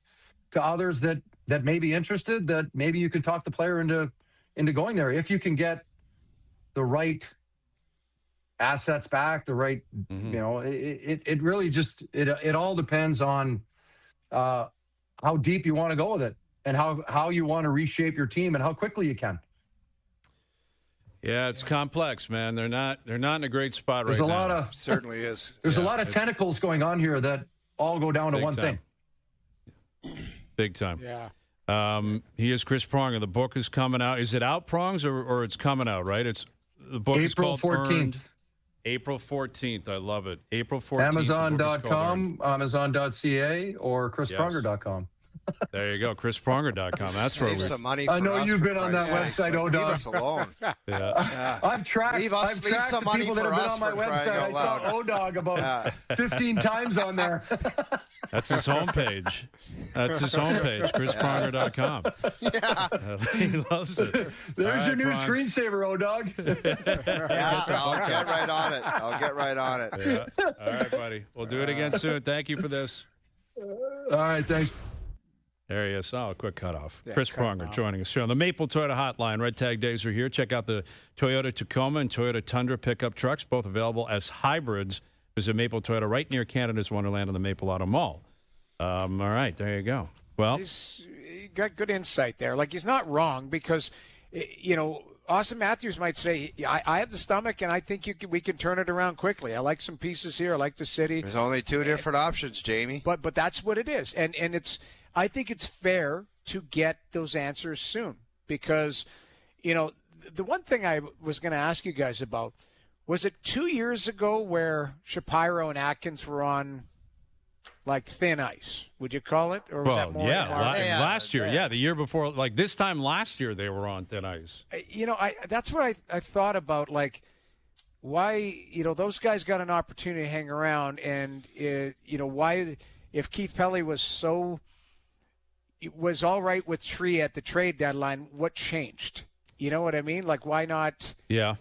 to others that may be interested, that maybe you can talk the player into going there. If you can get the right assets back, the right, it really just, it all depends on how deep you want to go with it and how you want to reshape your team and how quickly you can. Yeah, it's complex, man. They're not in a great spot right now. Certainly is. There's a lot of tentacles going on here that all go down to one thing. Big time. Yeah. He is Chris Pronger. The book is coming out. Is it out, Prongs, or it's coming out, right? The book is April called 14th. Earned. April 14th. I love it. April 14th. Amazon.com, Amazon.ca, or ChrisPronger.com. There you go, ChrisPronger.com. That's where Save we. some money. I know for us, you've for been on that Christ's website, sake. O-Dog. Leave us alone. Yeah. I've tracked, Leave I've tracked some the money people that for have been us, on my for crying website. I out saw loud. O-Dog about 15 times on there. That's his homepage. That's his homepage, ChrisPronger.com. Yeah. He loves it. There's All your right, new Prongs. screensaver, O-Dog. Yeah, I'll get right on it. I'll get right on it. Yeah. All right, buddy. We'll do it again soon. Thank you for this. All right, thanks. There he is. Oh, quick cutoff. Yeah, Chris cut him Pronger off. joining us here on the Maple Toyota Hotline. Red Tag Days are here. Check out the Toyota Tacoma and Toyota Tundra pickup trucks, both available as hybrids. Visit Maple Toyota right near Canada's Wonderland in the Maple Auto Mall. All right, there you go. Well, He got good insight there. Like, he's not wrong because, Austin Matthews might say, I have the stomach and I think we can turn it around quickly. I like some pieces here. I like the city. There's only two different options, Jamie. But that's what it is. And I think it's fair to get those answers soon because, the one thing I was going to ask you guys about, was it 2 years ago where Shapiro and Atkins were on like thin ice? Would you call it? Or was that more last year. Yeah, the year before. Like this time last year, they were on thin ice. That's what I thought about. Like, why, those guys got an opportunity to hang around, and, why, if Keith Pelly was all right with Tree at the trade deadline, what changed? You know what I mean? Like, why not? Yeah.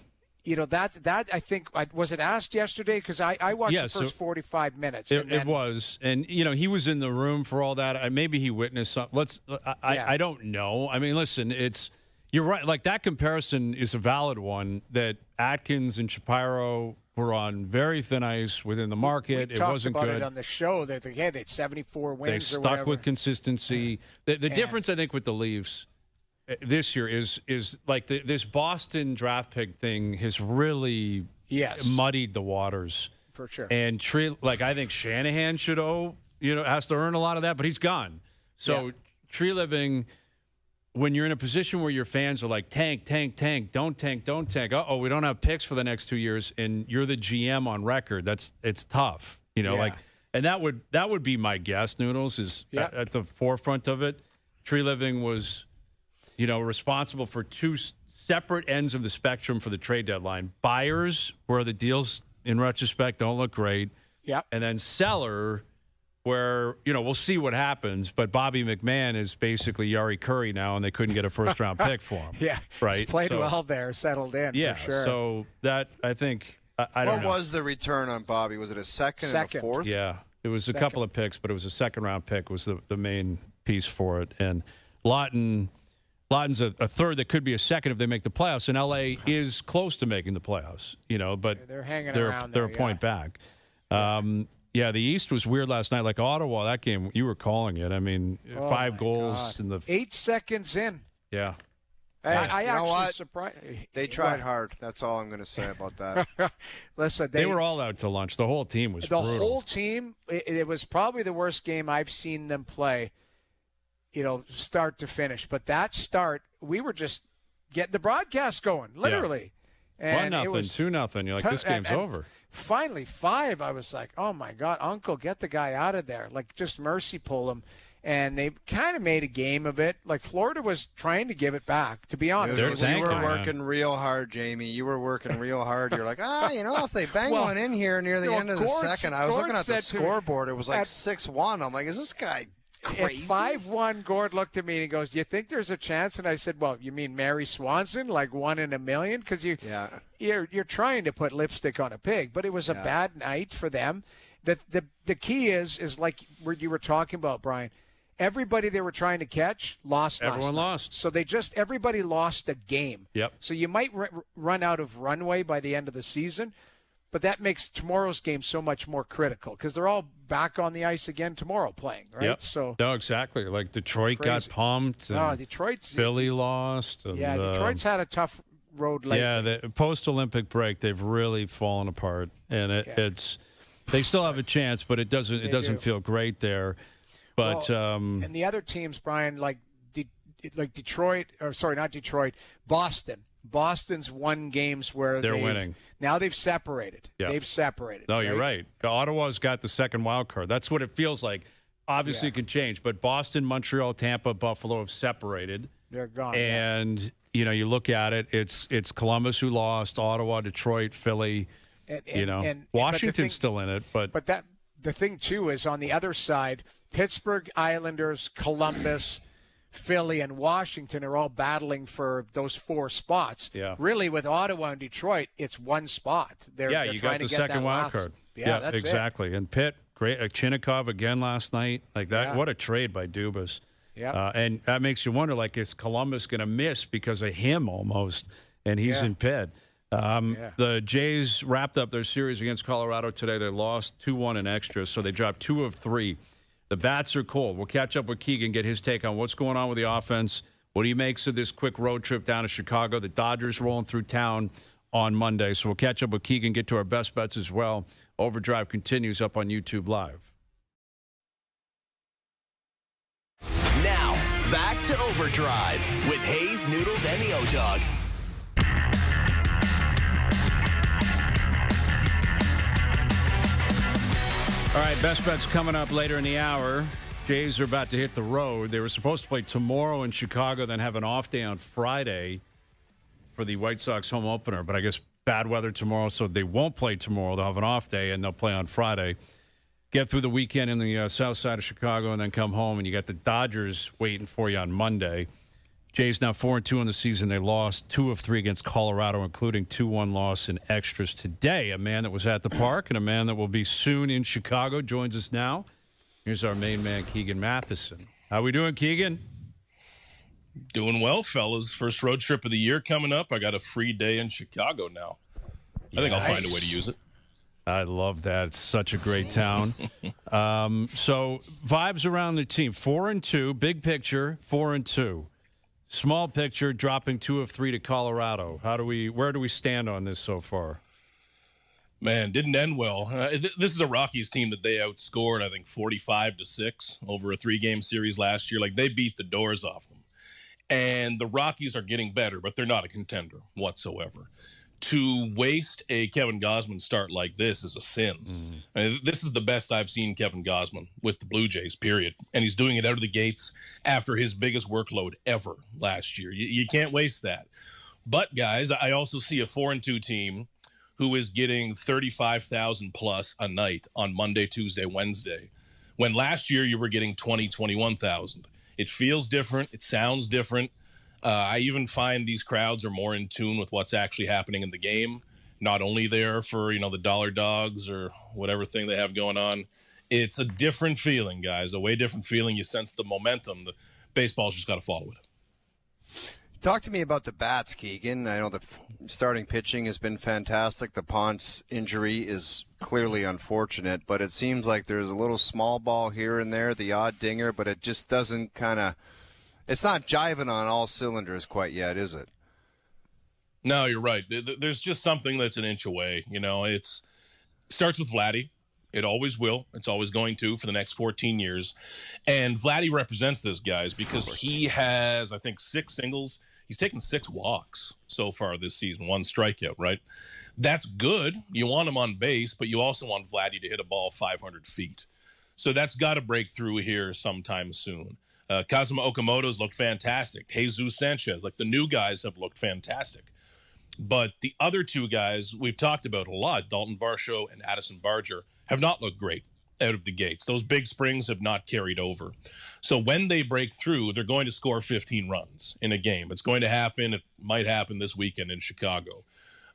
That I think, was it asked yesterday? Because I watched the first 45 minutes. It was. And, he was in the room for all that. Maybe he witnessed something. I don't know. I mean, listen, you're right. Like, that comparison is a valid one, that Atkins and Shapiro were on very thin ice within the market. We it wasn't talked about good. it on the show. They had 74 wins They or stuck whatever. with consistency. The difference, I think, with the Leafs this year is like this Boston draft pick thing has really muddied the waters for sure. And I think Shanahan should has to earn a lot of that, but he's gone. So Tree Living, when you're in a position where your fans are like tank, don't tank. We don't have picks for the next 2 years, and you're the GM on record. It's tough, and that would be my guess. Noodles is at the forefront of it. Tree Living was, responsible for two separate ends of the spectrum for the trade deadline. Buyers, where the deals, in retrospect, don't look great. Yeah. And then seller, where, we'll see what happens. But Bobby McMahon is basically Yari Curry now, and they couldn't get a first-round pick for him. Yeah. Right? He's played well there, settled in, yeah, for sure. So that, I think, I don't know. What was the return on Bobby? Was it a second and a fourth? Yeah. It was a couple of picks, but it was a second-round pick was the main piece for it. And Lawton's a third that could be a second if they make the playoffs. And L.A. is close to making the playoffs, but they're hanging around they're there, a point back. The East was weird last night. Like Ottawa, that game, you were calling it. I mean, 5 goals in the 8 seconds in. Yeah. Hey, I you know actually what? surprised. They tried hard. That's all I'm going to say about that. Listen, they were all out to lunch. The whole team was brutal. Whole team. It was probably the worst game I've seen them play. Start to finish. But that start, we were just getting the broadcast going, literally. And 1-0, it was 2-0. You're like, this game's over. Finally, 5. I was like, oh my God, Uncle, get the guy out of there! Like, just mercy pull him. And they kind of made a game of it. Like, Florida was trying to give it back. To be honest, you were working real hard, Jamie. You were working real hard. You're like, if they bang one in here near the end of the second. I was looking at the scoreboard. It was like 6-1. I'm like, is this guy crazy? At 5-1, Gord looked at me and he goes, do you think there's a chance? And I said, well, you mean Mary Swanson, like 1 in a million? Because you're trying to put lipstick on a pig. But it was a bad night for them. The key is like what you were talking about, Brian. Everybody they were trying to catch lost. Everyone lost. So everybody lost a game. Yep. So you might run out of runway by the end of the season, but that makes tomorrow's game so much more critical because they're all back on the ice again tomorrow playing, right? Yep. So no, exactly. Like Detroit got pumped. And Philly lost. And, Detroit's had a tough road lately. Yeah, the post-Olympic break, they've really fallen apart, and it's they still have a chance, but it doesn't feel great there. But and the other teams, Brian, like like Detroit, or sorry, not Detroit, Boston. Boston's won games where they're winning. Now they've separated. Yeah. They've separated. No, you're right. Ottawa's got the second wild card. That's what it feels like. Obviously, it can change, but Boston, Montreal, Tampa, Buffalo have separated. They're gone. And, you look at it, it's Columbus who lost, Ottawa, Detroit, Philly, and Washington's still in it. But the thing, too, is on the other side, Pittsburgh, Islanders, Columbus, Philly, and Washington are all battling for those 4 spots. Yeah. Really, with Ottawa and Detroit, it's one spot. They're you got the second wild card. Yeah, that's exactly. And Pitt, great. Chinnikov again last night. Like that. Yeah. What a trade by Dubas. Yeah. And that makes you wonder, like, is Columbus going to miss because of him almost? And he's in Pitt. The Jays wrapped up their series against Colorado today. They lost 2-1 in extras, so they dropped 2 of 3. The bats are cold. We'll catch up with Keegan, get his take on what's going on with the offense. What do you make of this quick road trip down to Chicago? The Dodgers rolling through town on Monday. So we'll catch up with Keegan, get to our best bets as well. Overdrive continues up on YouTube Live. Now, back to Overdrive with Hayes, Noodles, and the O-Dog. All right, best bets coming up later in the hour. Jays are about to hit the road. They were supposed to play tomorrow in Chicago, then have an off day on Friday for the White Sox home opener. But I guess bad weather tomorrow, so they won't play tomorrow. They'll have an off day, and they'll play on Friday. Get through the weekend in the south side of Chicago, and then come home, and you got the Dodgers waiting for you on Monday. Jays now 4-2 in the season. They lost 2 of 3 against Colorado, including 2-1 loss in extras today. A man that was at the park and a man that will be soon in Chicago joins us now. Here's our main man, Keegan Matheson. How we doing, Keegan? Doing well, fellas. First road trip of the year coming up. I got a free day in Chicago now. I think I'll find a way to use it. I love that. It's such a great town. So vibes around the team. 4-2, big picture, 4-2. Small picture, dropping 2 of 3 to Colorado. Where do we stand on this so far? Man, didn't end well. This is a Rockies team that they outscored, I think, 45-6 over a 3-game series last year. Like, they beat the doors off them. And the Rockies are getting better, but they're not a contender whatsoever. To waste a Kevin Gausman start like this is a sin. Mm-hmm. I mean, this is the best I've seen Kevin Gausman with the Blue Jays, period. And he's doing it out of the gates after his biggest workload ever last year. You can't waste that. But, guys, I also see a 4-2 team who is getting 35,000 plus a night on Monday, Tuesday, Wednesday, when last year you were getting 20, 21,000. It feels different. It sounds different. I even find these crowds are more in tune with what's actually happening in the game, not only there for, the dollar dogs or whatever thing they have going on. It's a different feeling, guys, a way different feeling. You sense the momentum. The baseball's just got to follow it. Talk to me about the bats, Keegan. I know the starting pitching has been fantastic. The Ponce injury is clearly unfortunate, but it seems like there's a little small ball here and there, the odd dinger, but it just doesn't it's not jiving on all cylinders quite yet, is it? No, you're right. There's just something that's an inch away. It starts with Vladdy. It always will. It's always going to for the next 14 years. And Vladdy represents this, guys, because he has, I think, 6 singles. He's taken 6 walks so far this season, 1 strikeout, right? That's good. You want him on base, but you also want Vladdy to hit a ball 500 feet. So that's got to break through here sometime soon. Kazuma Okamoto's looked fantastic. Jesus Sanchez, the new guys have looked fantastic. But the other 2 guys we've talked about a lot, Dalton Varsho and Addison Barger, have not looked great out of the gates. Those big springs have not carried over. So when they break through, they're going to score 15 runs in a game. It's going to happen. It might happen this weekend in Chicago.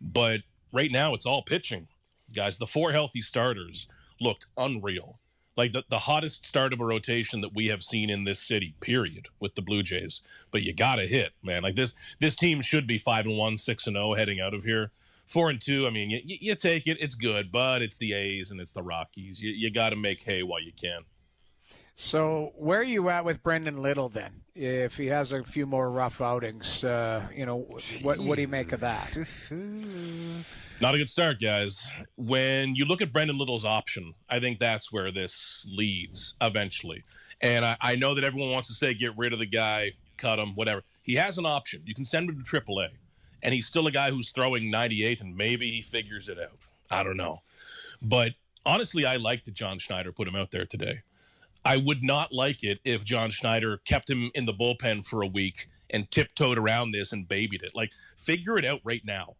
But right now, it's all pitching. Guys, the 4 healthy starters looked unreal. Like the hottest start of a rotation that we have seen in this city, period, with the Blue Jays. But you got to hit, man. Like this team should be 5-1, 6-0 heading out of here. 4-2, I mean, you take it. It's good, but it's the A's and it's the Rockies. You got to make hay while you can. So where are you at with Brendan Little then? If he has a few more rough outings, what do you make of that? Not a good start, guys. When you look at Brendan Little's option, I think that's where this leads eventually. And I know that everyone wants to say get rid of the guy cut him, whatever. He has an option. You can send him to AAA, and he's still a guy who's throwing 98, and maybe he figures it out. I don't know. But honestly, I like that John Schneider put him out there today. I would not like it if John Schneider kept him in the bullpen for a week and tiptoed around this and babied it. Like, figure it out right now.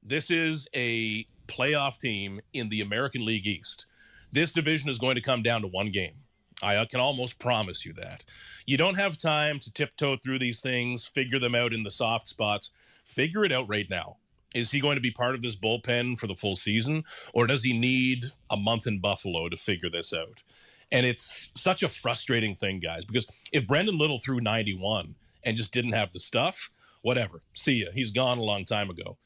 This is a playoff team in the American League East. This division is going to come down to one game. I can almost promise you that. You don't have time to tiptoe through these things, figure them out in the soft spots. Figure it out right now. Is he going to be part of this bullpen for the full season, or does he need a month in Buffalo to figure this out? And it's such a frustrating thing, guys, because if Brendan Little threw 91 and just didn't have the stuff, whatever. See ya. He's gone a long time ago.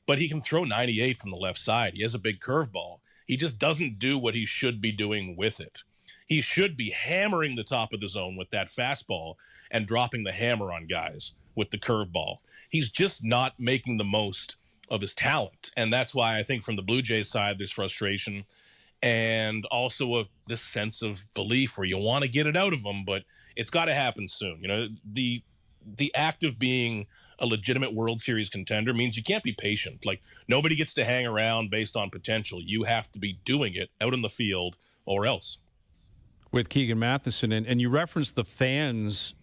But he can throw 98 from the left side. He has a big curveball. He just doesn't do what he should be doing with it. He should be hammering the top of the zone with that fastball and dropping the hammer on guys with the curveball. He's just not making the most of his talent. And that's why I think from the Blue Jays side, there's frustration and also this sense of belief where you want to get it out of him, but it's got to happen soon. You know, the act of being a legitimate World Series contender means you can't be patient. Like, nobody gets to hang around based on potential. You have to be doing it out in the field or else. With Keegan Matheson, and you referenced the fans,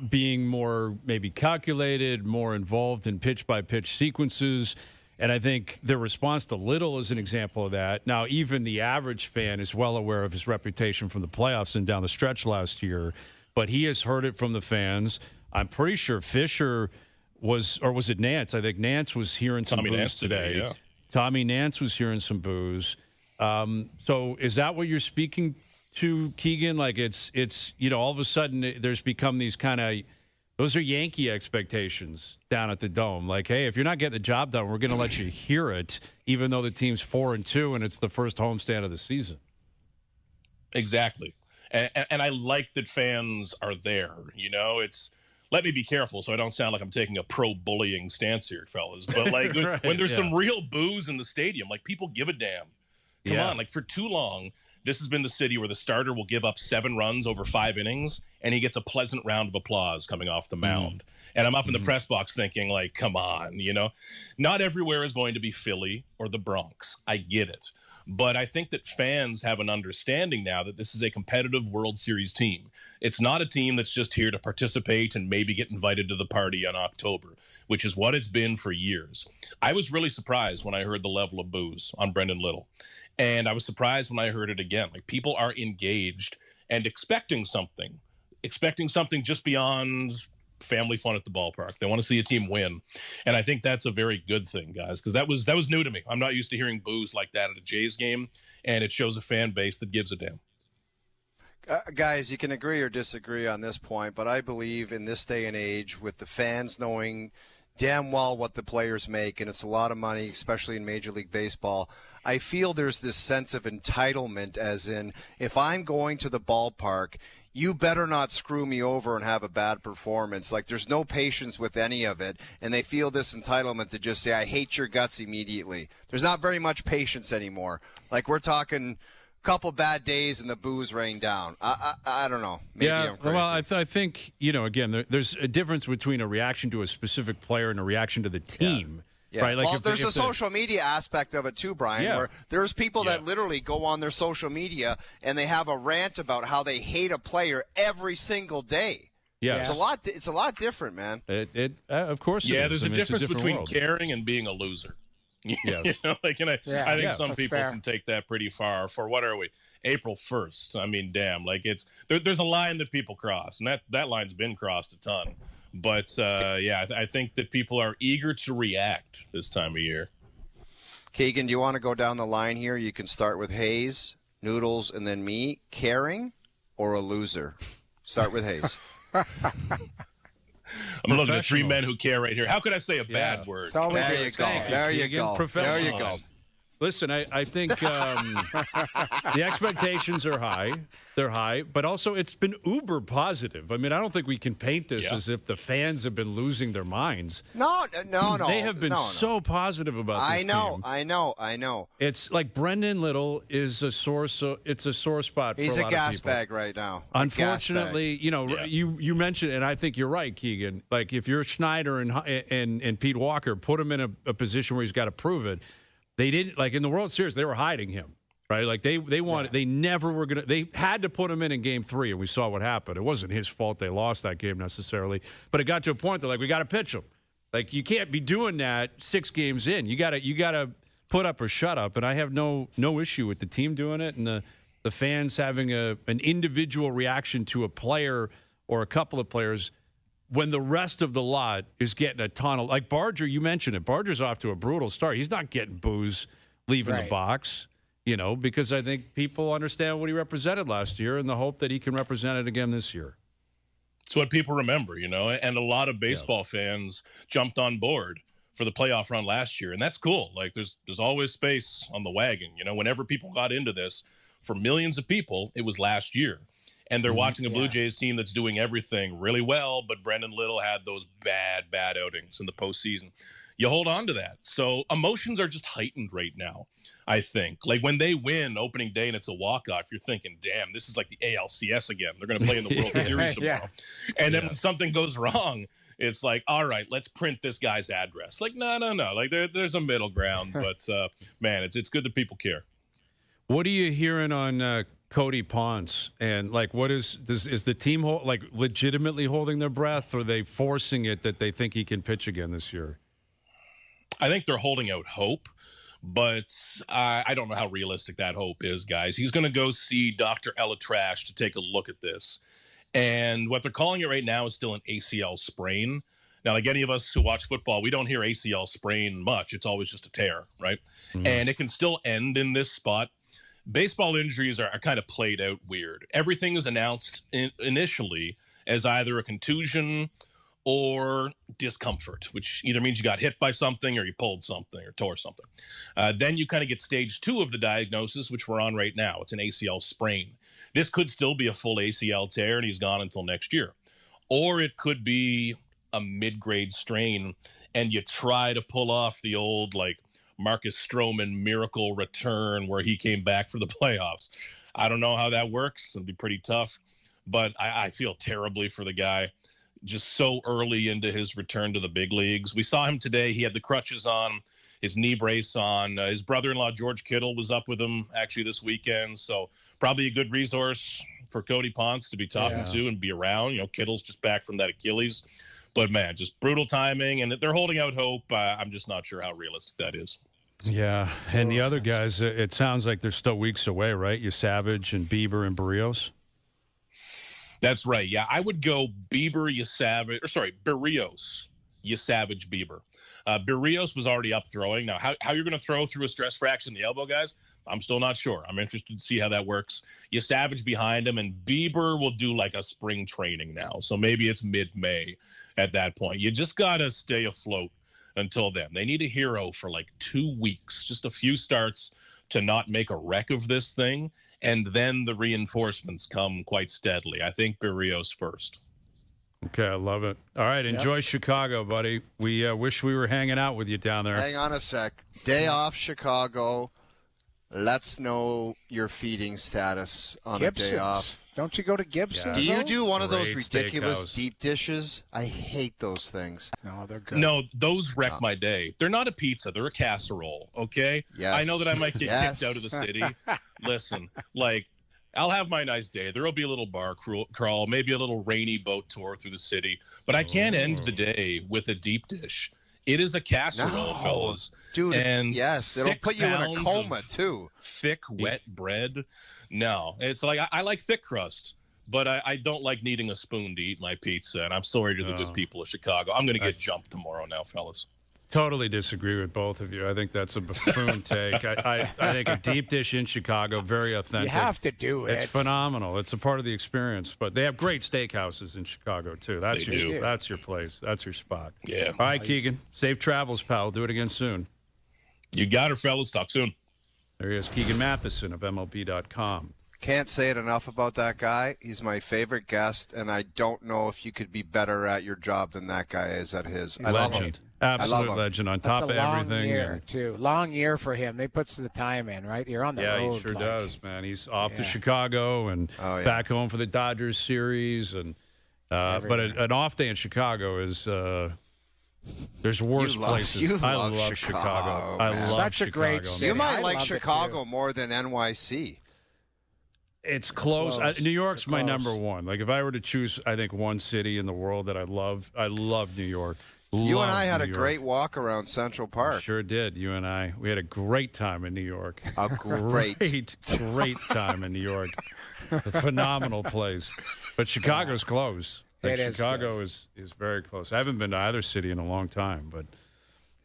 being more maybe calculated, more involved in pitch-by-pitch sequences, and I think the response to Little is an example of that. Now, even the average fan is well aware of his reputation from the playoffs and down the stretch last year, but he has heard it from the fans. I'm pretty sure Fisher was it Nance? I think Nance was hearing some boos today. Yeah. Tommy Nance was hearing some boos. So is that what you're speaking to, Keegan? Like, it's all of a sudden there's become these kind of, those are Yankee expectations down at the Dome. Like, hey, if you're not getting the job done, we're going to let you hear it, even though the team's 4-2 and it's the first homestand of the season. Exactly. And I like that fans are there. It's, let me be careful so I don't sound like I'm taking a pro-bullying stance here, fellas. But like right, when there's some real boos in the stadium, like, people give a damn. Come on, like, for too long, this has been the city where the starter will give up 7 runs over 5 innings, and he gets a pleasant round of applause coming off the mound. And I'm up in the press box thinking, like, come on, Not everywhere is going to be Philly or the Bronx. I get it. But I think that fans have an understanding now that this is a competitive World Series team. It's not a team that's just here to participate and maybe get invited to the party in October, which is what it's been for years. I was really surprised when I heard the level of boos on Brendan Little. And I was surprised when I heard it again. Like, people are engaged and expecting something just beyond family fun at the ballpark. They want to see a team win. And I think that's a very good thing, guys, because that was new to me. I'm not used to hearing boos like that at a Jays game, and it shows a fan base that gives a damn. Guys, you can agree or disagree on this point, but I believe in this day and age, with the fans knowing damn well what the players make, and it's a lot of money, especially in Major League Baseball, I feel there's this sense of entitlement, as in, if I'm going to the ballpark, you better not screw me over and have a bad performance. Like, there's no patience with any of it, and they feel this entitlement to just say, I hate your guts immediately. There's not very much patience anymore. Like, we're talking couple bad days and the boos rain down. I don't know. Maybe I'm crazy. Well, I think, again, there's a difference between a reaction to a specific player and a reaction to the team. Yeah. Right? Like, well, there's a social media aspect of it too, Brian, where there's people that literally go on their social media and they have a rant about how they hate a player every single day. Yeah, it's a lot different, man. It of course. Yeah, it is. there's a difference between world. caring and being a loser. Yes. I think some people can take that pretty far. For what are we? April 1st. I mean, damn, like, it's there's a line that people cross, and that line's been crossed a ton. But I think that people are eager to react this time of year. Keegan, do you want to go down the line here? You can start with Hayes, Noodles, and then me. Caring or a loser? Start with Hayes. I'm looking at 3 men who care right here. How could I say a bad word? There you go. There you go. Listen, I think the expectations are high. They're high, but also it's been uber positive. I mean, I don't think we can paint this as if the fans have been losing their minds. No. They have been so positive about this team. I know. It's like Brendan Little is a sore spot for He's a a lot gas of people. bag right now. Unfortunately, you mentioned, and I think you're right, Keegan. Like if you're Schneider and Pete Walker, put him in a position where he's got to prove it. They didn't, like in the World Series, they were hiding him, right? Like they wanted, they never were going to, they had to put him in Game 3, and we saw what happened. It wasn't his fault they lost that game necessarily, but it got to a point that, like, we got to pitch him. Like, you can't be doing that 6 games in. You got to put up or shut up, and I have no issue with the team doing it and the fans having an individual reaction to a player or a couple of players when the rest of the lot is getting a ton of, like Barger, you mentioned it. Barger's off to a brutal start. He's not getting boos leaving the box, because I think people understand what he represented last year and the hope that he can represent it again this year. It's what people remember, and a lot of baseball fans jumped on board for the playoff run last year, and that's cool. Like there's always space on the wagon. Whenever people got into this, for millions of people, it was last year. And they're watching a Blue Jays team that's doing everything really well, but Brendan Little had those bad outings in the postseason. You hold on to that. So emotions are just heightened right now, I think. Like when they win opening day and it's a walk-off, you're thinking, damn, this is like the ALCS again. They're going to play in the World Series tomorrow. And then when something goes wrong, it's like, all right, let's print this guy's address. Like, no. Like there's a middle ground. But, man, it's good that people care. What are you hearing on Cody Ponce, and like, what is the team legitimately holding their breath, or are they forcing it that they think he can pitch again this year? I think they're holding out hope, but I don't know how realistic that hope is, guys. He's going to go see Dr. Elatrash to take a look at this, and what they're calling it right now is still an ACL sprain. Now, like any of us who watch football, we don't hear ACL sprain much. It's always just a tear, right? Mm-hmm. And it can still end in this spot. Baseball injuries are kind of played out weird. Everything is announced initially as either a contusion or discomfort, which either means you got hit by something or you pulled something or tore something. Then you kind of get stage 2 of the diagnosis, which we're on right now. It's an ACL sprain. This could still be a full ACL tear, and he's gone until next year. Or it could be a mid-grade strain, and you try to pull off the old, like, Marcus Stroman miracle return where he came back for the playoffs. I don't know how that works. It'll be pretty tough, but I feel terribly for the guy. Just so early into his return to the big leagues. We saw him today. He had the crutches on, his knee brace on. His brother-in-law, George Kittle, was up with him actually this weekend. So probably a good resource for Cody Ponce to be talking to and be around. Kittle's just back from that Achilles. But, man, just brutal timing, and they're holding out hope. I'm just not sure how realistic that is. Yeah, and the other guys, it sounds like they're still weeks away, right? You Savage and Bieber and Berrios? That's right, yeah. I would go Berrios, Savage, Bieber. Berrios was already up throwing. Now, how you're going to throw through a stress fracture in the elbow, guys, I'm still not sure. I'm interested to see how that works. Savage behind him, and Bieber will do like a spring training now. So maybe it's mid-May at that point. You just got to stay afloat until then. They need a hero for like 2 weeks, just a few starts to not make a wreck of this thing, and then the reinforcements come quite steadily. I think Berrios first. Okay, I love it. All right, enjoy Chicago, buddy. We wish we were hanging out with you down there. Hang on a sec. Day off, Chicago. Let's know your feeding status on Gibson's. a day off. Don't you go to Gibson's? Do you do one of those Great ridiculous steakhouse. deep dishes? I hate those things. No, they're good. No, those wreck my day. They're not a pizza. They're a casserole, okay? Yes. I know that I might get kicked out of the city. Listen, I'll have my nice day. There will be a little bar crawl, maybe a little rainy boat tour through the city. But I can't end the day with a deep dish. It is a casserole, fellas. Dude, and yes, it'll put you in a coma, too. Thick, wet bread. No, it's like I like thick crust, but I don't like needing a spoon to eat my pizza. And I'm sorry to the good people of Chicago. I'm going to get jumped tomorrow now, fellas. Totally disagree with both of you. I think that's a buffoon take. I think a deep dish in Chicago, very authentic. You have to do it. It's phenomenal. It's a part of the experience. But they have great steakhouses in Chicago, too. That's your place. That's your spot. Yeah. All right, Keegan. Safe travels, pal. Do it again soon. You got her, fellas. Talk soon. There he is, Keegan Matheson of MLB.com. Can't say it enough about that guy. He's my favorite guest, and I don't know if you could be better at your job than that guy is at his. I love him. Absolute legend on top of everything. Year, too. Long year for him. They puts the time in, right? You're on the road. Yeah, he sure does, man. He's off to Chicago and back home for the Dodgers series. And but an off day in Chicago is there's worse places. I love Chicago. I love such Chicago. A great city. You might like Chicago more than NYC. It's close. New York's my number one. Like if I were to choose, I think one city in the world that I love New York. You and I had a great walk around Central Park. Sure did. You and I. We had a great time in New York. A great time in New York. A phenomenal place. But Chicago's close. Like Chicago is very close. I haven't been to either city in a long time, but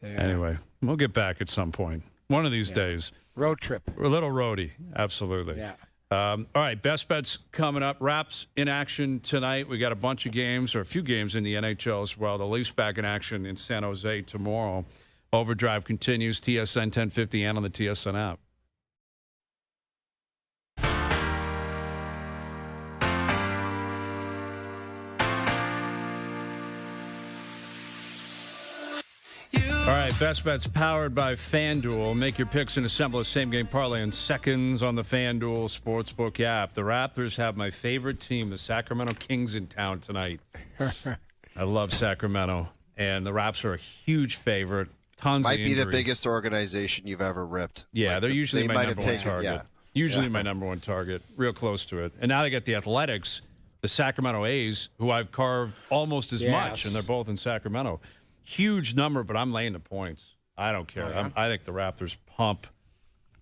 anyway, we'll get back at some point. One of these days. Road trip. A little roadie. Absolutely. Yeah. All right, best bets coming up. Raps in action tonight. We got a bunch of games, or a few games in the NHL as well. The Leafs back in action in San Jose tomorrow. Overdrive continues, TSN 1050 and on the TSN app. All right, Best Bets powered by FanDuel. Make your picks and assemble a same-game parlay in seconds on the FanDuel Sportsbook app. The Raptors have my favorite team, the Sacramento Kings, in town tonight. I love Sacramento, and the Raps are a huge favorite. Tons of injuries. Might be the biggest organization you've ever ripped. Yeah, they're usually my number one target. Usually my number one target, real close to it. And now they get the Athletics, the Sacramento A's, who I've carved almost as much, and they're both in Sacramento. Huge number, but I'm laying the points. I don't care. I think the Raptors pump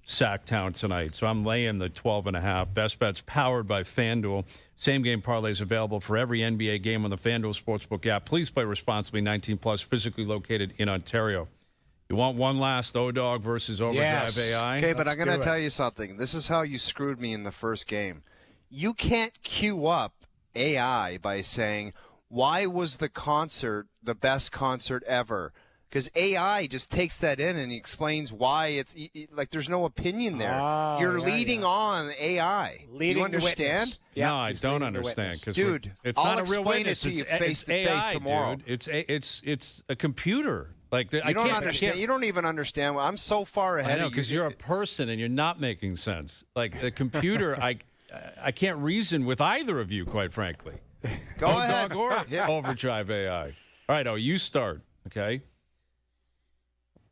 Sacktown tonight, so I'm laying the 12.5. Best Bets powered by FanDuel. Same-game parlays available for every NBA game on the FanDuel Sportsbook app. Please play responsibly, 18+, physically located in Ontario. You want one last O-Dog versus Overdrive AI? Okay, but I'm going to tell you something. This is how you screwed me in the first game. You can't queue up AI by saying, why was the concert the best concert ever? Because AI just takes that in and explains why it's like there's no opinion there. You're leading on AI. You understand? No, I don't understand. Dude, it's I'll not a real explain witness. it to you face to face tomorrow. Dude. It's a computer. Like you don't understand. You don't even understand. I'm so far ahead. I know, because you're a person and you're not making sense. Like the computer, I can't reason with either of you, quite frankly. Go ahead. Overdrive AI. All right, you start, okay?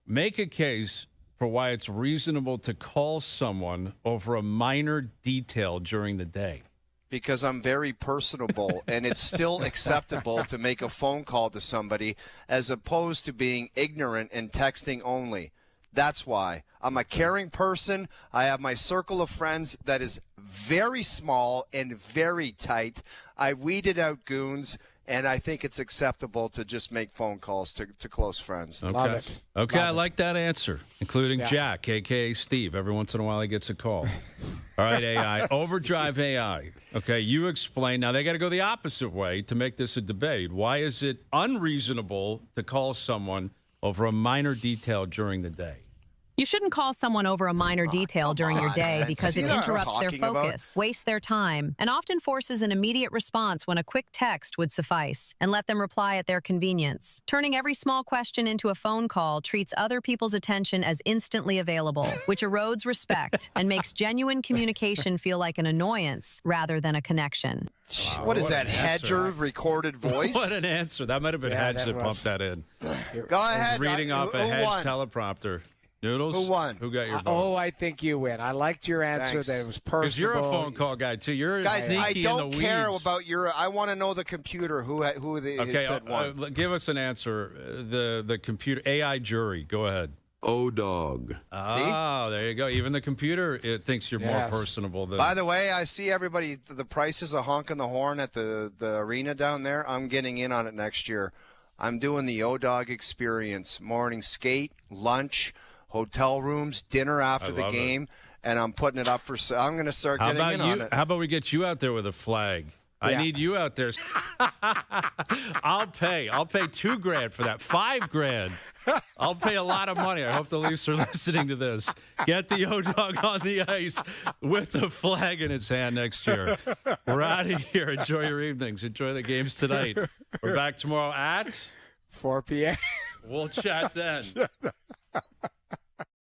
Make a case for why it's reasonable to call someone over a minor detail during the day. Because I'm very personable, and it's still acceptable to make a phone call to somebody as opposed to being ignorant and texting only. That's why. I'm a caring person. I have my circle of friends that is very small and very tight. I weeded out goons, and I think it's acceptable to just make phone calls to close friends. Okay. Love it. Okay, Love I like that answer, including Jack, a.k.a. Steve. Every once in a while he gets a call. All right, AI. Overdrive AI. Okay, you explain. Now, they got to go the opposite way to make this a debate. Why is it unreasonable to call someone over a minor detail during the day? You shouldn't call someone over a minor detail during your day because it interrupts their focus, wastes their time, and often forces an immediate response when a quick text would suffice, and let them reply at their convenience. Turning every small question into a phone call treats other people's attention as instantly available, which erodes respect and makes genuine communication feel like an annoyance rather than a connection. Wow, what is that, Hedger recorded voice? What an answer. That might have been Hedge that pumped that in. Go ahead. Reading off a Hedge teleprompter. Noodles? Who won? Who got your vote? I think you win. I liked your answer. That it was personal. Because you're a phone call guy, too. You're guys, sneaky I don't in the care weeds. about your. I want to know the computer. Who said won? Give us an answer. The computer AI jury. Go ahead. O-Dog. Oh, there you go. Even the computer, it thinks you're more personable than. By the way, I see everybody. The price is a honk in the horn at the arena down there. I'm getting in on it next year. I'm doing the O-Dog experience. Morning skate, lunch, hotel rooms, dinner after the game, and I'm putting it up for. I'm going to start getting in on it. How about we get you out there with a flag? I need you out there. I'll pay $2,000 for that. $5,000. I'll pay a lot of money. I hope the Leafs are listening to this. Get the O-Dog on the ice with the flag in its hand next year. We're out of here. Enjoy your evenings. Enjoy the games tonight. We're back tomorrow at 4 p.m. We'll chat then.